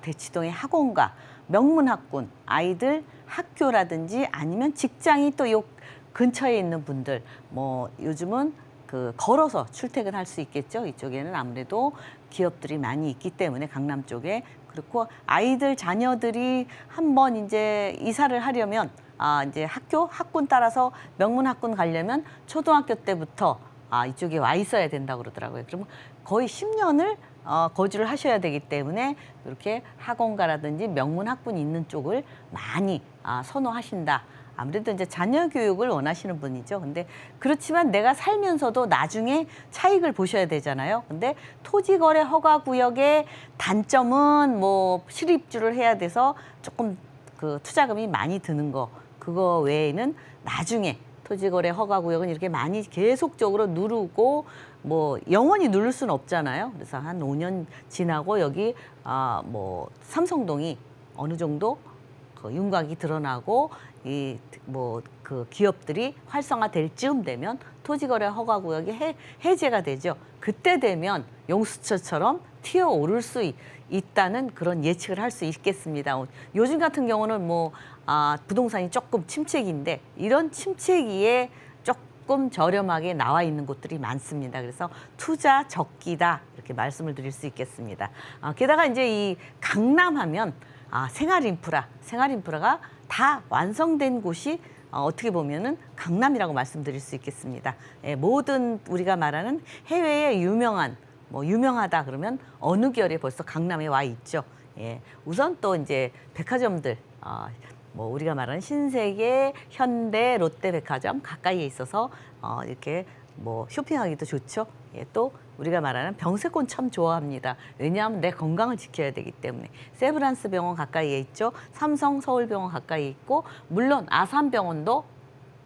대치동의 학원가, 명문학군, 아이들 학교라든지 아니면 직장이 또 요 근처에 있는 분들 뭐 요즘은 그 걸어서 출퇴근할 수 있겠죠. 이쪽에는 아무래도 기업들이 많이 있기 때문에 강남 쪽에 그렇고 아이들 자녀들이 한번 이제 이사를 하려면 이제 학군 따라서 명문학군 가려면 초등학교 때부터 이쪽에 와 있어야 된다고 그러더라고요. 그러면 거의 10년을 거주를 하셔야 되기 때문에 이렇게 학원가라든지 명문학군이 있는 쪽을 많이 선호하신다. 아무래도 이제 자녀 교육을 원하시는 분이죠. 근데 그렇지만 내가 살면서도 나중에 차익을 보셔야 되잖아요. 근데 토지거래 허가구역의 단점은 뭐 실입주를 해야 돼서 조금 그 투자금이 많이 드는 거. 그거 외에는 나중에 토지거래 허가구역은 이렇게 많이 계속적으로 누르고 뭐 영원히 누를 수는 없잖아요. 그래서 한 5년 지나고 여기 뭐 삼성동이 어느 정도 그 윤곽이 드러나고 그 기업들이 활성화될 즈음 되면 토지거래 허가구역이 해제가 되죠. 그때 되면 용수철처럼 튀어오를 수 있다는 그런 예측을 할 수 있겠습니다. 요즘 같은 경우는 뭐 부동산이 조금 침체기인데 이런 침체기에 조금 저렴하게 나와 있는 곳들이 많습니다. 그래서 투자 적기다 이렇게 말씀을 드릴 수 있겠습니다. 게다가 이제 이 강남하면 생활 인프라가 다 완성된 곳이 어떻게 보면은 강남이라고 말씀드릴 수 있겠습니다. 예, 모든 우리가 말하는 해외에 유명하다 그러면 어느 결에 벌써 강남에 와 있죠. 예, 우선 또 이제 백화점들 뭐 우리가 말하는 신세계, 현대, 롯데백화점 가까이에 있어서 이렇게 뭐 쇼핑하기도 좋죠. 예, 또 우리가 말하는 병세권 참 좋아합니다. 왜냐하면 내 건강을 지켜야 되기 때문에. 세브란스 병원 가까이에 있죠. 삼성 서울병원 가까이에 있고 물론 아산병원도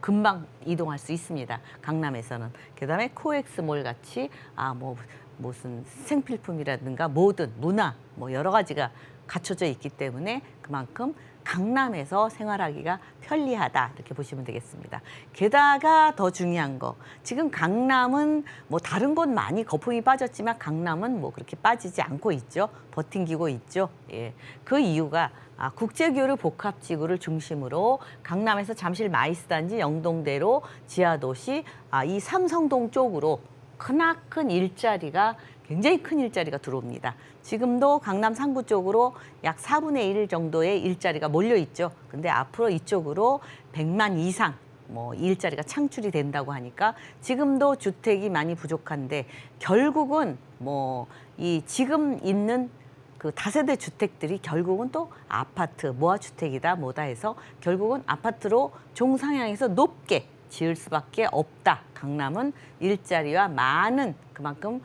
금방 이동할 수 있습니다. 강남에서는. 그다음에 코엑스몰 같이 뭐 무슨 생필품이라든가 모든 문화 뭐 여러 가지가 갖춰져 있기 때문에 그만큼 강남에서 생활하기가 편리하다 이렇게 보시면 되겠습니다. 게다가 더 중요한 거 지금 강남은 뭐 다른 곳 많이 거품이 빠졌지만 강남은 뭐 그렇게 빠지지 않고 있죠. 버팅기고 있죠. 예. 그 이유가 국제교류 복합지구를 중심으로 강남에서 잠실 마이스단지 영동대로 지하도시 이 삼성동 쪽으로 크나큰 일자리가 굉장히 큰 일자리가 들어옵니다. 지금도 강남 상구 쪽으로 약 4분의 1 정도의 일자리가 몰려 있죠. 근데 앞으로 이쪽으로 100만 이상 뭐 일자리가 창출이 된다고 하니까 지금도 주택이 많이 부족한데 결국은 뭐 이 지금 있는 그 다세대 주택들이 결국은 또 아파트, 모아주택이다 뭐다 해서 결국은 아파트로 종상향해서 높게 지을 수밖에 없다. 강남은 일자리와 많은 그만큼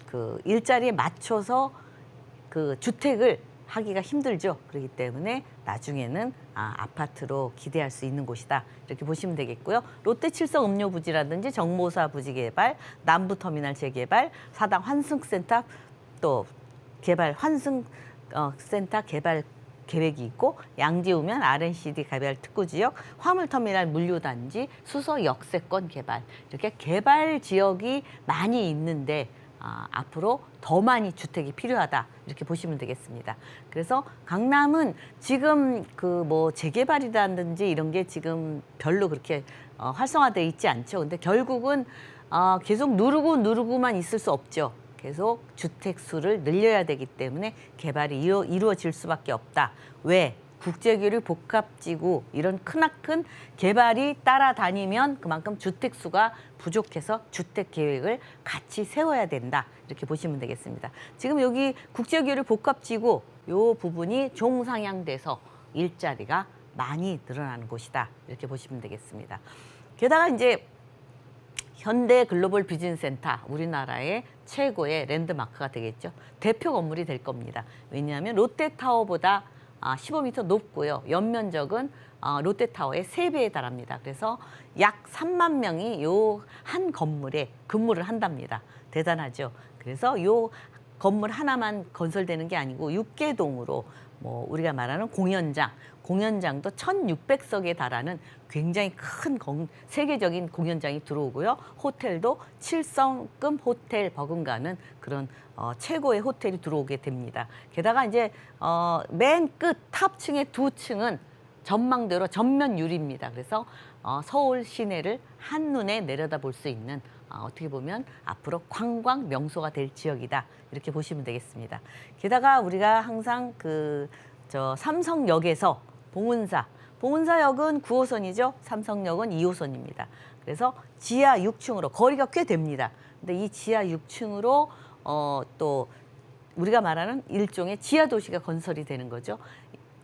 그 일자리에 맞춰서 그 주택을 하기가 힘들죠. 그렇기 때문에 나중에는 아파트로 기대할 수 있는 곳이다. 이렇게 보시면 되겠고요. 롯데칠성 음료부지라든지 정모사 부지 개발, 남부터미널 재개발, 사당 환승센터 또 개발 환승센터 개발 계획이 있고 양지우면 RNCD 개발 특구지역, 화물터미널 물류단지, 수서 역세권 개발 이렇게 개발 지역이 많이 있는데 앞으로 더 많이 주택이 필요하다 이렇게 보시면 되겠습니다. 그래서 강남은 지금 그 뭐 재개발이라든지 이런 게 지금 별로 그렇게 활성화되어 있지 않죠. 근데 결국은 계속 누르고만 있을 수 없죠. 계속 주택 수를 늘려야 되기 때문에 개발이 이루어질 수밖에 없다. 왜? 국제교류 복합지구 이런 크나큰 개발이 따라다니면 그만큼 주택 수가 부족해서 주택 계획을 같이 세워야 된다. 이렇게 보시면 되겠습니다. 지금 여기 국제교류 복합지구 요 부분이 종상향돼서 일자리가 많이 늘어나는 곳이다. 이렇게 보시면 되겠습니다. 게다가 이제 현대 글로벌 비즈니스센터 우리나라의 최고의 랜드마크가 되겠죠. 대표 건물이 될 겁니다. 왜냐하면 롯데타워보다 15m 높고요. 연면적은 롯데타워의 3배에 달합니다. 그래서 약 3만 명이 요 한 건물에 근무를 한답니다. 대단하죠. 그래서 요 건물 하나만 건설되는 게 아니고 6개 동으로 뭐 우리가 말하는 공연장도 1,600석에 달하는 굉장히 큰 세계적인 공연장이 들어오고요. 호텔도 7성급 호텔 버금가는 그런 최고의 호텔이 들어오게 됩니다. 게다가 이제 맨 끝 탑층의 2층은 전망대로 전면 유리입니다. 그래서 서울 시내를 한눈에 내려다볼 수 있는 어떻게 보면 앞으로 관광 명소가 될 지역이다. 이렇게 보시면 되겠습니다. 게다가 우리가 항상 삼성역에서 봉은사역은 9호선이죠. 삼성역은 2호선입니다. 그래서 지하 6층으로 거리가 꽤 됩니다. 근데 이 지하 6층으로 또 우리가 말하는 일종의 지하 도시가 건설이 되는 거죠.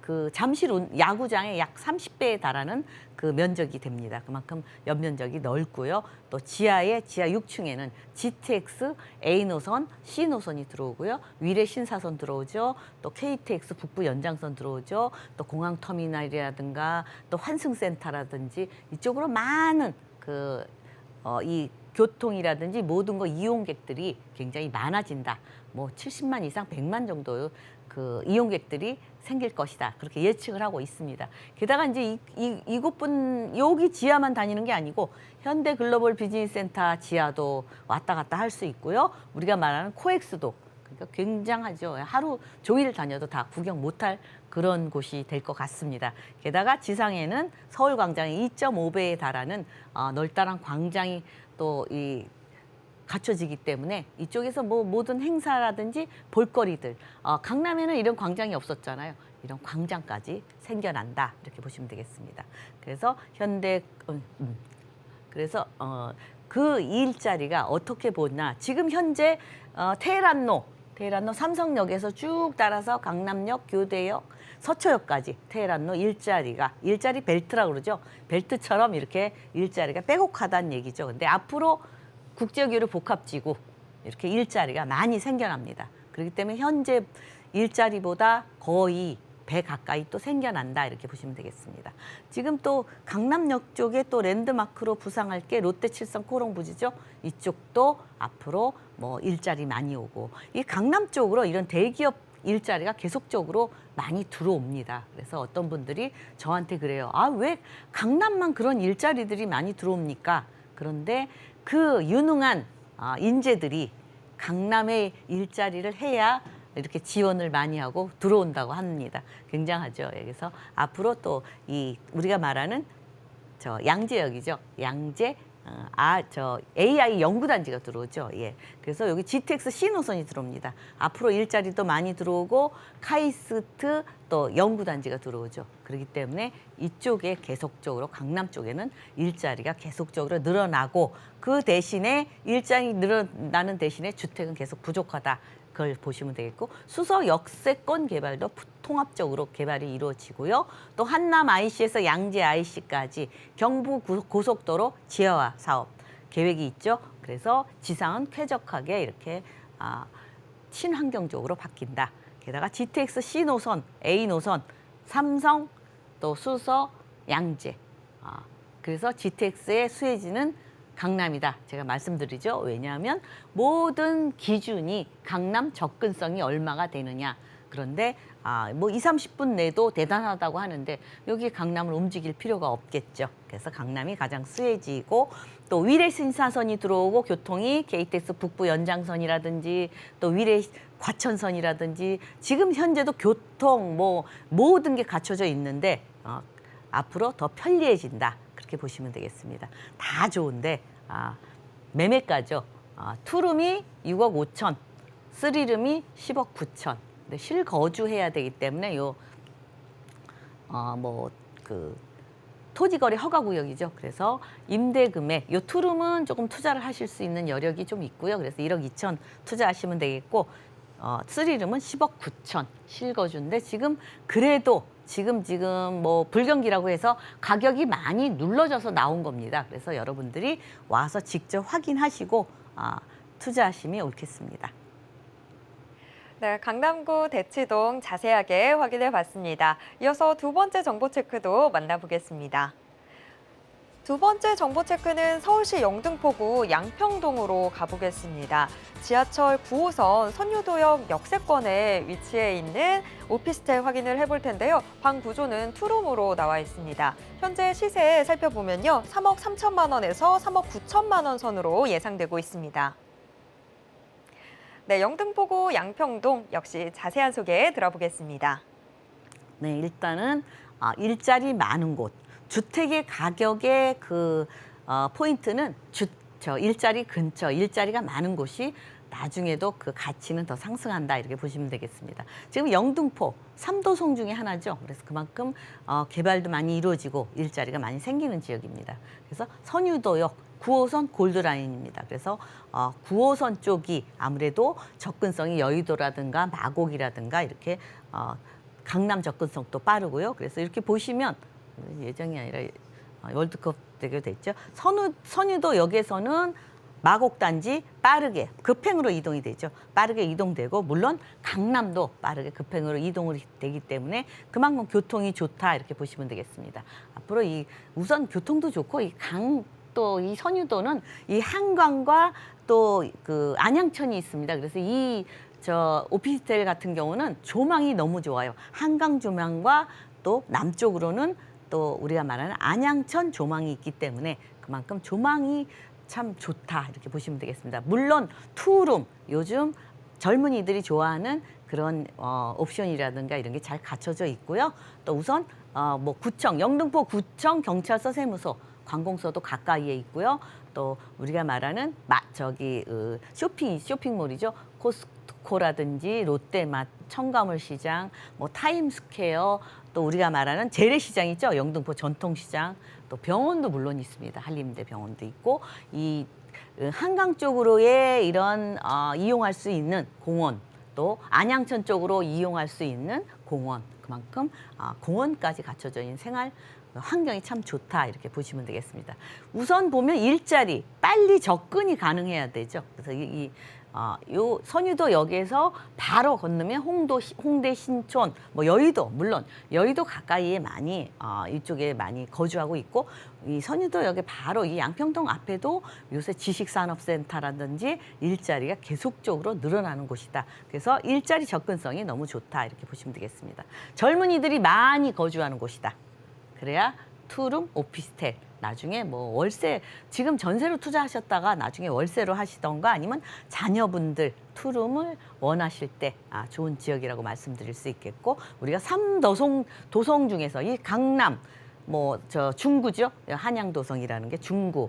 그 잠실 야구장의 약 30배에 달하는 그 면적이 됩니다. 그만큼 연면적이 넓고요. 또 지하 6층에는 GTX A노선, C노선이 들어오고요. 위례 신사선 들어오죠. 또 KTX 북부 연장선 들어오죠. 또 공항터미널이라든가 또 환승센터라든지 이쪽으로 많은 이 교통이라든지 모든 거 이용객들이 굉장히 많아진다. 뭐 70만 이상 100만 정도 그 이용객들이 생길 것이다. 그렇게 예측을 하고 있습니다. 게다가 이제 이곳뿐 여기 지하만 다니는 게 아니고 현대 글로벌 비즈니스센터 지하도 왔다 갔다 할 수 있고요. 우리가 말하는 코엑스도 그러니까 굉장하죠. 하루 종일 다녀도 다 구경 못할 그런 곳이 될 것 같습니다. 게다가 지상에는 서울광장의 2.5배에 달하는 널따란 광장이 또 갖춰지기 때문에 이쪽에서 뭐 모든 행사라든지 볼거리들 강남에는 이런 광장이 없었잖아요. 이런 광장까지 생겨난다 이렇게 보시면 되겠습니다. 그래서 그래서 그 일자리가 어떻게 보나 지금 현재 테헤란로 삼성역에서 쭉 따라서 강남역, 교대역, 서초역까지 테헤란로 일자리 벨트라고 그러죠. 벨트처럼 이렇게 일자리가 빼곡하다는 얘기죠. 근데 앞으로 국제교류 복합지구 이렇게 일자리가 많이 생겨납니다. 그렇기 때문에 현재 일자리보다 거의 배 가까이 또 생겨난다 이렇게 보시면 되겠습니다. 지금 또 강남역 쪽에 또 랜드마크로 부상할 게 롯데칠성 코롱부지죠. 이쪽도 앞으로 뭐 일자리 많이 오고 이 강남 쪽으로 이런 대기업 일자리가 계속적으로 많이 들어옵니다. 그래서 어떤 분들이 저한테 그래요. 왜 강남만 그런 일자리들이 많이 들어옵니까? 그런데 그 유능한 인재들이 강남에 일자리를 해야 이렇게 지원을 많이 하고 들어온다고 합니다. 굉장하죠. 그래서 앞으로 또 우리가 말하는 양재역이죠. 양재 AI 연구단지가 들어오죠. 예. 그래서 여기 GTX C 노선이 들어옵니다. 앞으로 일자리도 많이 들어오고 카이스트 또 연구단지가 들어오죠. 그렇기 때문에 이쪽에 계속적으로 강남 쪽에는 일자리가 계속적으로 늘어나고 그 대신에 일자리 늘어나는 대신에 주택은 계속 부족하다. 그걸 보시면 되겠고 수서 역세권 개발도 통합적으로 개발이 이루어지고요. 또 한남 IC에서 양재 IC까지 경부 고속도로 지하화 사업 계획이 있죠. 그래서 지상은 쾌적하게 이렇게 친환경적으로 바뀐다. 게다가 GTX C 노선, A 노선, 삼성, 또 수서, 양재. 그래서 GTX의 수혜지는 강남이다. 제가 말씀드리죠. 왜냐하면 모든 기준이 강남 접근성이 얼마가 되느냐. 그런데 뭐 2, 30분 내도 대단하다고 하는데 여기 강남을 움직일 필요가 없겠죠. 그래서 강남이 가장 수혜지이고 또 위례 신사선이 들어오고 교통이 KTX 북부 연장선이라든지 또 위례 과천선이라든지 지금 현재도 교통 뭐 모든 게 갖춰져 있는데 앞으로 더 편리해진다. 그렇게 보시면 되겠습니다. 다 좋은데 매매가죠. 투룸이 6억 5천, 쓰리룸이 10억 9천. 근데 실거주해야 되기 때문에 토지거래 허가구역이죠. 그래서 임대금액, 요 투룸은 조금 투자를 하실 수 있는 여력이 좀 있고요. 그래서 1억 2천 투자하시면 되겠고, 쓰리룸은 10억 9천 실거주인데 지금 그래도 지금 뭐 불경기라고 해서 가격이 많이 눌러져서 나온 겁니다. 그래서 여러분들이 와서 직접 확인하시고 투자하시면 옳겠습니다. 네, 강남구 대치동 자세하게 확인해 봤습니다. 이어서 두 번째 정보 체크도 만나보겠습니다. 두 번째 정보 체크는 서울시 영등포구 양평동으로 가보겠습니다. 지하철 9호선 선유도역 역세권에 위치해 있는 오피스텔 확인을 해볼 텐데요. 방 구조는 투룸으로 나와 있습니다. 현재 시세 살펴보면요. 3억 3천만 원에서 3억 9천만 원 선으로 예상되고 있습니다. 네, 영등포구 양평동 역시 자세한 소개 들어보겠습니다. 네, 일단은 일자리 많은 곳. 주택의 가격의 포인트는 일자리 근처, 일자리가 많은 곳이 나중에도 그 가치는 더 상승한다 이렇게 보시면 되겠습니다. 지금 영등포 3도성 중에 하나죠. 그래서 그만큼 개발도 많이 이루어지고 일자리가 많이 생기는 지역입니다. 그래서 선유도역 9호선 골드라인입니다. 그래서 9호선 쪽이 아무래도 접근성이 여의도라든가 마곡이라든가 이렇게 강남 접근성도 빠르고요. 그래서 이렇게 보시면 예정이 아니라 월드컵 되게 됐죠. 선유도역에서는 마곡단지 빠르게 급행으로 이동이 되죠. 빠르게 이동되고 물론 강남도 빠르게 급행으로 이동이 되기 때문에 그만큼 교통이 좋다 이렇게 보시면 되겠습니다. 앞으로 우선 교통도 좋고 또 이 선유도는 이 한강과 또 그 안양천이 있습니다. 그래서 오피스텔 같은 경우는 조망이 너무 좋아요. 한강 조망과 또 남쪽으로는 또 우리가 말하는 안양천 조망이 있기 때문에 그만큼 조망이 참 좋다 이렇게 보시면 되겠습니다. 물론 투룸 요즘 젊은이들이 좋아하는 그런 옵션이라든가 이런 게 잘 갖춰져 있고요. 또 우선 구청 영등포 구청 경찰서 세무소 관공서도 가까이에 있고요. 또 우리가 말하는 쇼핑몰이죠. 코스트코라든지 롯데마트, 청가물시장, 타임스퀘어, 또 우리가 말하는 재래시장 있죠. 영등포 전통시장, 또 병원도 물론 있습니다. 한림대 병원도 있고 이 한강 쪽으로의 이런 이용할 수 있는 공원, 또 안양천 쪽으로 이용할 수 있는 공원, 그만큼 공원까지 갖춰져 있는 생활 환경이 참 좋다 이렇게 보시면 되겠습니다. 우선 보면 일자리 빨리 접근이 가능해야 되죠. 그래서 요 선유도역에서 바로 건너면 홍대 신촌, 여의도 물론 여의도 가까이에 많이 이쪽에 많이 거주하고 있고 이 선유도역에 바로 이 양평동 앞에도 요새 지식산업센터라든지 일자리가 계속적으로 늘어나는 곳이다. 그래서 일자리 접근성이 너무 좋다 이렇게 보시면 되겠습니다. 젊은이들이 많이 거주하는 곳이다. 그래야 투룸 오피스텔 나중에 월세 지금 전세로 투자하셨다가 나중에 월세로 하시던가 아니면 자녀분들 투룸을 원하실 때 좋은 지역이라고 말씀드릴 수 있겠고 우리가 3도성 중에서 이 강남 뭐 저 중구죠. 한양도성이라는 게 중구,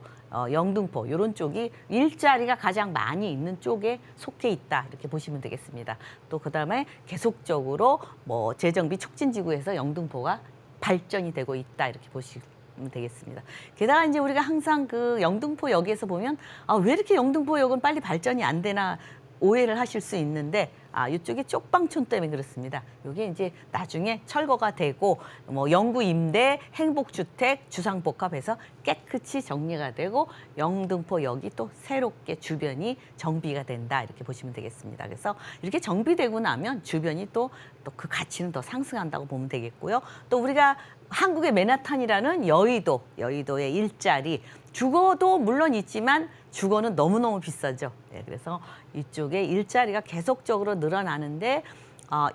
영등포 이런 쪽이 일자리가 가장 많이 있는 쪽에 속해 있다 이렇게 보시면 되겠습니다. 또 그다음에 계속적으로 뭐 재정비 촉진지구에서 영등포가 발전이 되고 있다 이렇게 보시면 되겠습니다. 게다가 이제 우리가 항상 그 영등포역에서 보면 왜 이렇게 영등포역은 빨리 발전이 안 되나 오해를 하실 수 있는데 이쪽이 쪽방촌 때문에 그렇습니다. 이게 이제 나중에 철거가 되고 뭐 영구 임대, 행복주택, 주상복합해서 깨끗이 정리가 되고 영등포역이 또 새롭게 주변이 정비가 된다 이렇게 보시면 되겠습니다. 그래서 이렇게 정비되고 나면 주변이 또 그 가치는 더 상승한다고 보면 되겠고요. 또 우리가 한국의 맨하탄이라는 여의도의 일자리, 주거도 물론 있지만 주거는 너무너무 비싸죠. 그래서 이쪽에 일자리가 계속적으로 늘어나는데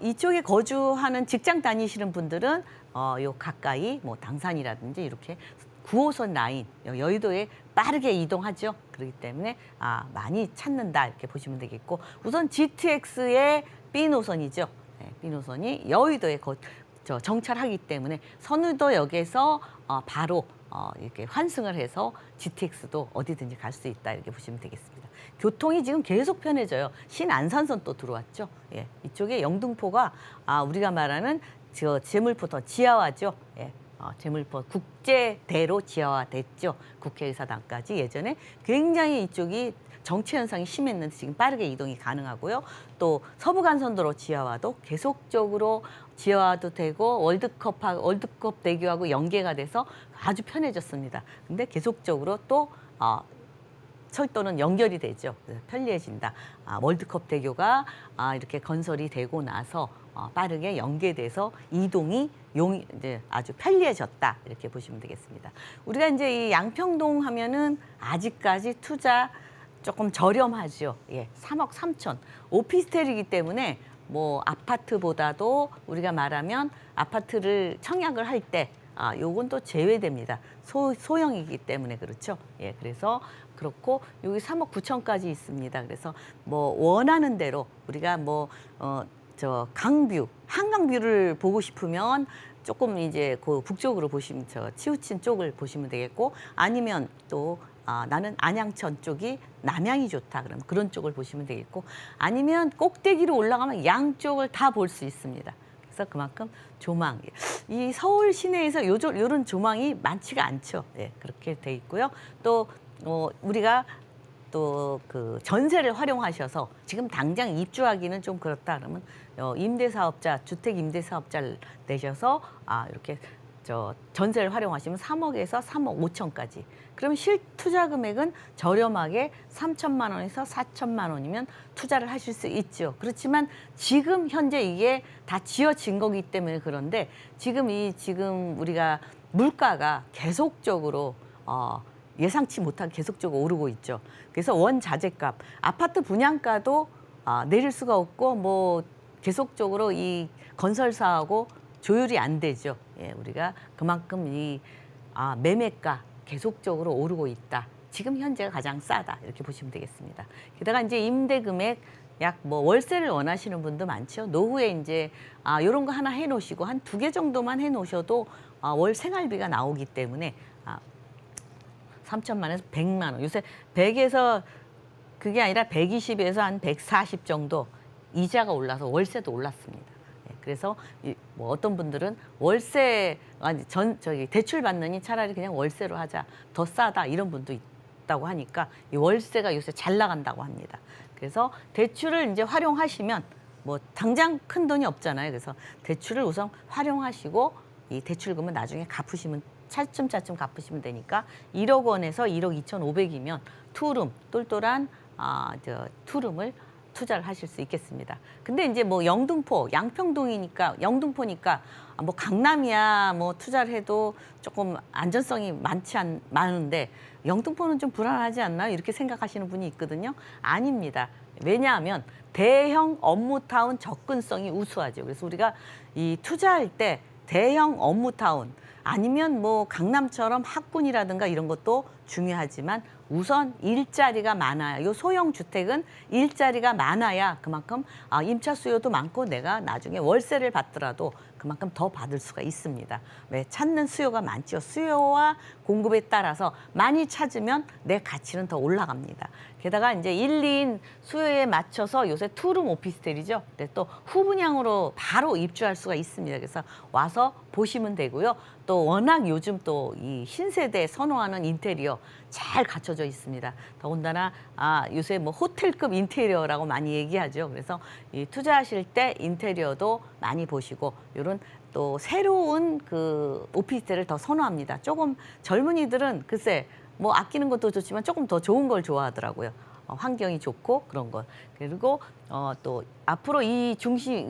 이쪽에 거주하는 직장 다니시는 분들은 요 가까이 뭐 당산이라든지 이렇게 9호선 라인 여의도에 빠르게 이동하죠. 그렇기 때문에 많이 찾는다 이렇게 보시면 되겠고 우선 GTX의 B 노선이죠. B 노선이 여의도에 정찰하기 때문에 선의도역에서 바로 이렇게 환승을 해서 GTX도 어디든지 갈 수 있다 이렇게 보시면 되겠습니다. 교통이 지금 계속 편해져요. 신안산선 또 들어왔죠. 이쪽에 영등포가 우리가 말하는 제물포 더 지하화죠. 제물포 국제대로 지하화됐죠. 국회의사당까지 예전에 굉장히 이쪽이 정체 현상이 심했는데 지금 빠르게 이동이 가능하고요. 또 서부간선도로 지하화도 계속적으로 지하화도 되고 월드컵 대교하고 연계가 돼서 아주 편해졌습니다. 근데 계속적으로 또 철도는 연결이 되죠. 그래서 편리해진다. 월드컵 대교가 이렇게 건설이 되고 나서 빠르게 연계돼서 이동이 이제 아주 편리해졌다 이렇게 보시면 되겠습니다. 우리가 이제 이 양평동 하면은 아직까지 투자 조금 저렴하죠. 3억 3천. 오피스텔이기 때문에 뭐 아파트보다도 우리가 말하면 아파트를 청약을 할 때 요건 또 제외됩니다. 소형이기 때문에 그렇죠. 그래서 그렇고 여기 3억 9천까지 있습니다. 그래서 뭐 원하는 대로 우리가 저 강뷰, 한강뷰를 보고 싶으면 조금 이제 그 북쪽으로 보시면 치우친 쪽을 보시면 되겠고 아니면 또 나는 안양천 쪽이 남향이 좋다. 그럼 그런 쪽을 보시면 되겠고 아니면 꼭대기로 올라가면 양쪽을 다 볼 수 있습니다. 그래서 그만큼 조망, 이 서울 시내에서 요런 조망이 많지가 않죠. 그렇게 돼 있고요. 또 우리가 또 그 전세를 활용하셔서 지금 당장 입주하기는 좀 그렇다 그러면 임대사업자, 주택 임대사업자를 내셔서 이렇게 전세를 활용하시면 3억에서 3억 5천까지. 그럼 실투자 금액은 저렴하게 3천만 원에서 4천만 원이면 투자를 하실 수 있죠. 그렇지만 지금 현재 이게 다 지어진 거기 때문에 그런데 지금 우리가 물가가 계속적으로 예상치 못하게 계속적으로 오르고 있죠. 그래서 원자재값, 아파트 분양가도 내릴 수가 없고 뭐 계속적으로 이 건설사하고 조율이 안 되죠. 우리가 그만큼 이 매매가 계속적으로 오르고 있다. 지금 현재가 가장 싸다 이렇게 보시면 되겠습니다. 게다가 이제 임대 금액 약 뭐 월세를 원하시는 분도 많죠. 노후에 이제 이런 거 하나 해놓으시고 한 2개 정도만 해놓으셔도 월 생활비가 나오기 때문에 3천만 원에서 100만 원. 요새 100에서 그게 아니라 120에서 한 140 정도 이자가 올라서 월세도 올랐습니다. 그래서 뭐 어떤 분들은 월세 대출 받느니 차라리 그냥 월세로 하자 더 싸다 이런 분도 있다고 하니까 이 월세가 요새 잘 나간다고 합니다. 그래서 대출을 이제 활용하시면 뭐 당장 큰 돈이 없잖아요. 그래서 대출을 우선 활용하시고 이 대출금은 나중에 갚으시면 차츰차츰 갚으시면 되니까 1억 원에서 1억 2,500이면 투룸 똘똘한 투룸을 투자를 하실 수 있겠습니다. 근데 이제 뭐 영등포, 양평동이니까 영등포니까 뭐 강남이야 뭐 투자를 해도 조금 안전성이 많은데 영등포는 좀 불안하지 않나요? 이렇게 생각하시는 분이 있거든요. 아닙니다. 왜냐하면 대형 업무타운 접근성이 우수하죠. 그래서 우리가 이 투자할 때 대형 업무타운 아니면 뭐 강남처럼 학군이라든가 이런 것도 중요하지만 우선 일자리가 많아야, 요 소형 주택은 일자리가 많아야 그만큼 임차 수요도 많고 내가 나중에 월세를 받더라도 그만큼 더 받을 수가 있습니다. 왜? 찾는 수요가 많죠. 수요와 공급에 따라서 많이 찾으면 내 가치는 더 올라갑니다. 게다가 이제 1, 2인 수요에 맞춰서 요새 투룸 오피스텔이죠. 근데 또 후분양으로 바로 입주할 수가 있습니다. 그래서 와서 보시면 되고요. 또 워낙 요즘 또 이 신세대 선호하는 인테리어 잘 갖춰져 있습니다. 더군다나 요새 뭐 호텔급 인테리어라고 많이 얘기하죠. 그래서 이 투자하실 때 인테리어도 많이 보시고 이런 또 새로운 그 오피스텔을 더 선호합니다. 조금 젊은이들은 글쎄 뭐 아끼는 것도 좋지만 조금 더 좋은 걸 좋아하더라고요. 환경이 좋고 그런 것. 그리고 또 앞으로 이 중심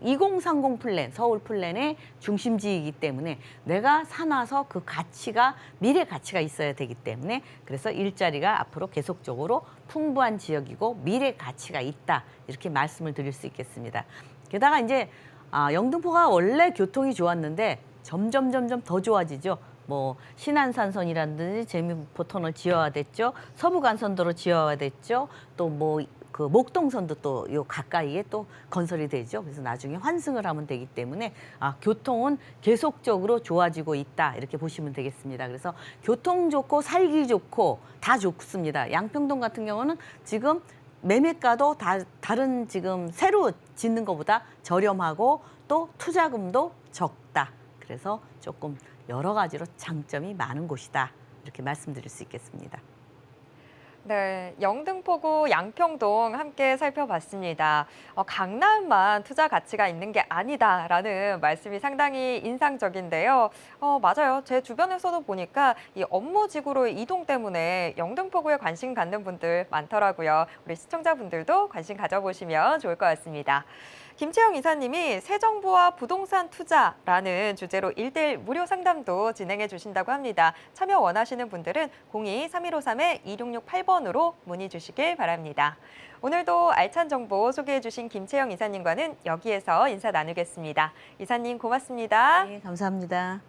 2030 플랜, 서울 플랜의 중심지이기 때문에 내가 사놔서 그 가치가 미래 가치가 있어야 되기 때문에 그래서 일자리가 앞으로 계속적으로 풍부한 지역이고 미래 가치가 있다. 이렇게 말씀을 드릴 수 있겠습니다. 게다가 이제 영등포가 원래 교통이 좋았는데 점점 더 좋아지죠. 뭐 신안산선이라든지 제미포 터널 지어야 됐죠. 서부간선도로 지어야 됐죠. 또 뭐 그 목동선도 또 요 가까이에 또 건설이 되죠. 그래서 나중에 환승을 하면 되기 때문에 교통은 계속적으로 좋아지고 있다. 이렇게 보시면 되겠습니다. 그래서 교통 좋고 살기 좋고 다 좋습니다. 양평동 같은 경우는 지금 매매가도 다른 지금 새로 짓는 것보다 저렴하고 또 투자금도 적다. 그래서 조금 여러 가지로 장점이 많은 곳이다. 이렇게 말씀드릴 수 있겠습니다. 네, 영등포구 양평동 함께 살펴봤습니다. 강남만 투자 가치가 있는 게 아니다라는 말씀이 상당히 인상적인데요. 맞아요. 제 주변에서도 보니까 이 업무지구로의 이동 때문에 영등포구에 관심 갖는 분들 많더라고요. 우리 시청자분들도 관심 가져보시면 좋을 것 같습니다. 김채영 이사님이 새 정부와 부동산 투자라는 주제로 1:1 무료 상담도 진행해 주신다고 합니다. 참여 원하시는 분들은 02-3153-2668번으로 문의 주시길 바랍니다. 오늘도 알찬 정보 소개해 주신 김채영 이사님과는 여기에서 인사 나누겠습니다. 이사님 고맙습니다. 네, 감사합니다.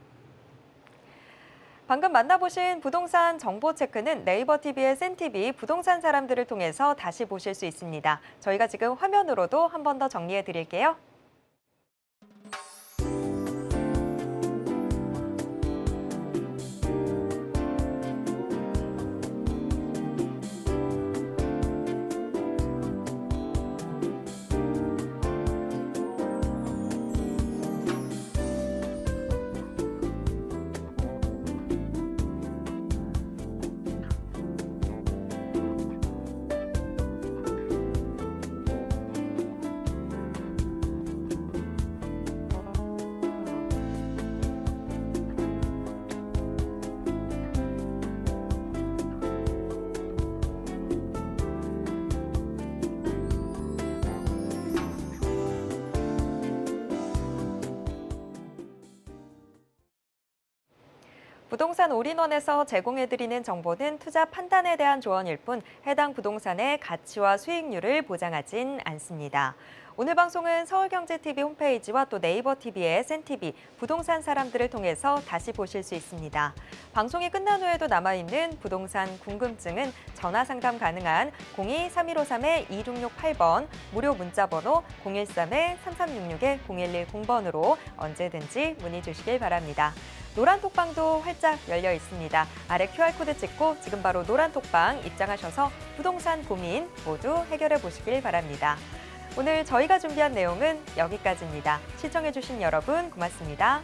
방금 만나보신 부동산 정보 체크는 네이버 TV의 센TV 부동산 사람들을 통해서 다시 보실 수 있습니다. 저희가 지금 화면으로도 한 번 더 정리해 드릴게요. 부동산 올인원에서 제공해드리는 정보는 투자 판단에 대한 조언일 뿐 해당 부동산의 가치와 수익률을 보장하진 않습니다. 오늘 방송은 서울경제TV 홈페이지와 또 네이버 TV의 센TV 부동산 사람들을 통해서 다시 보실 수 있습니다. 방송이 끝난 후에도 남아있는 부동산 궁금증은 전화 상담 가능한 02-3153-2668번 무료 문자번호 013-3366-0110번으로 언제든지 문의 주시길 바랍니다. 노란 톡방도 활짝 열려 있습니다. 아래 QR코드 찍고 지금 바로 노란 톡방 입장하셔서 부동산 고민 모두 해결해 보시길 바랍니다. 오늘 저희가 준비한 내용은 여기까지입니다. 시청해주신 여러분 고맙습니다.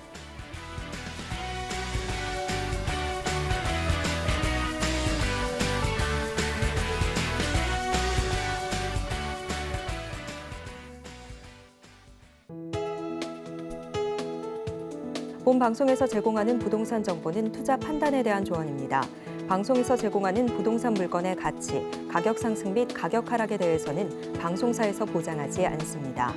본 방송에서 제공하는 부동산 정보는 투자 판단에 대한 조언입니다. 방송에서 제공하는 부동산 물건의 가치, 가격 상승 및 가격 하락에 대해서는 방송사에서 보장하지 않습니다.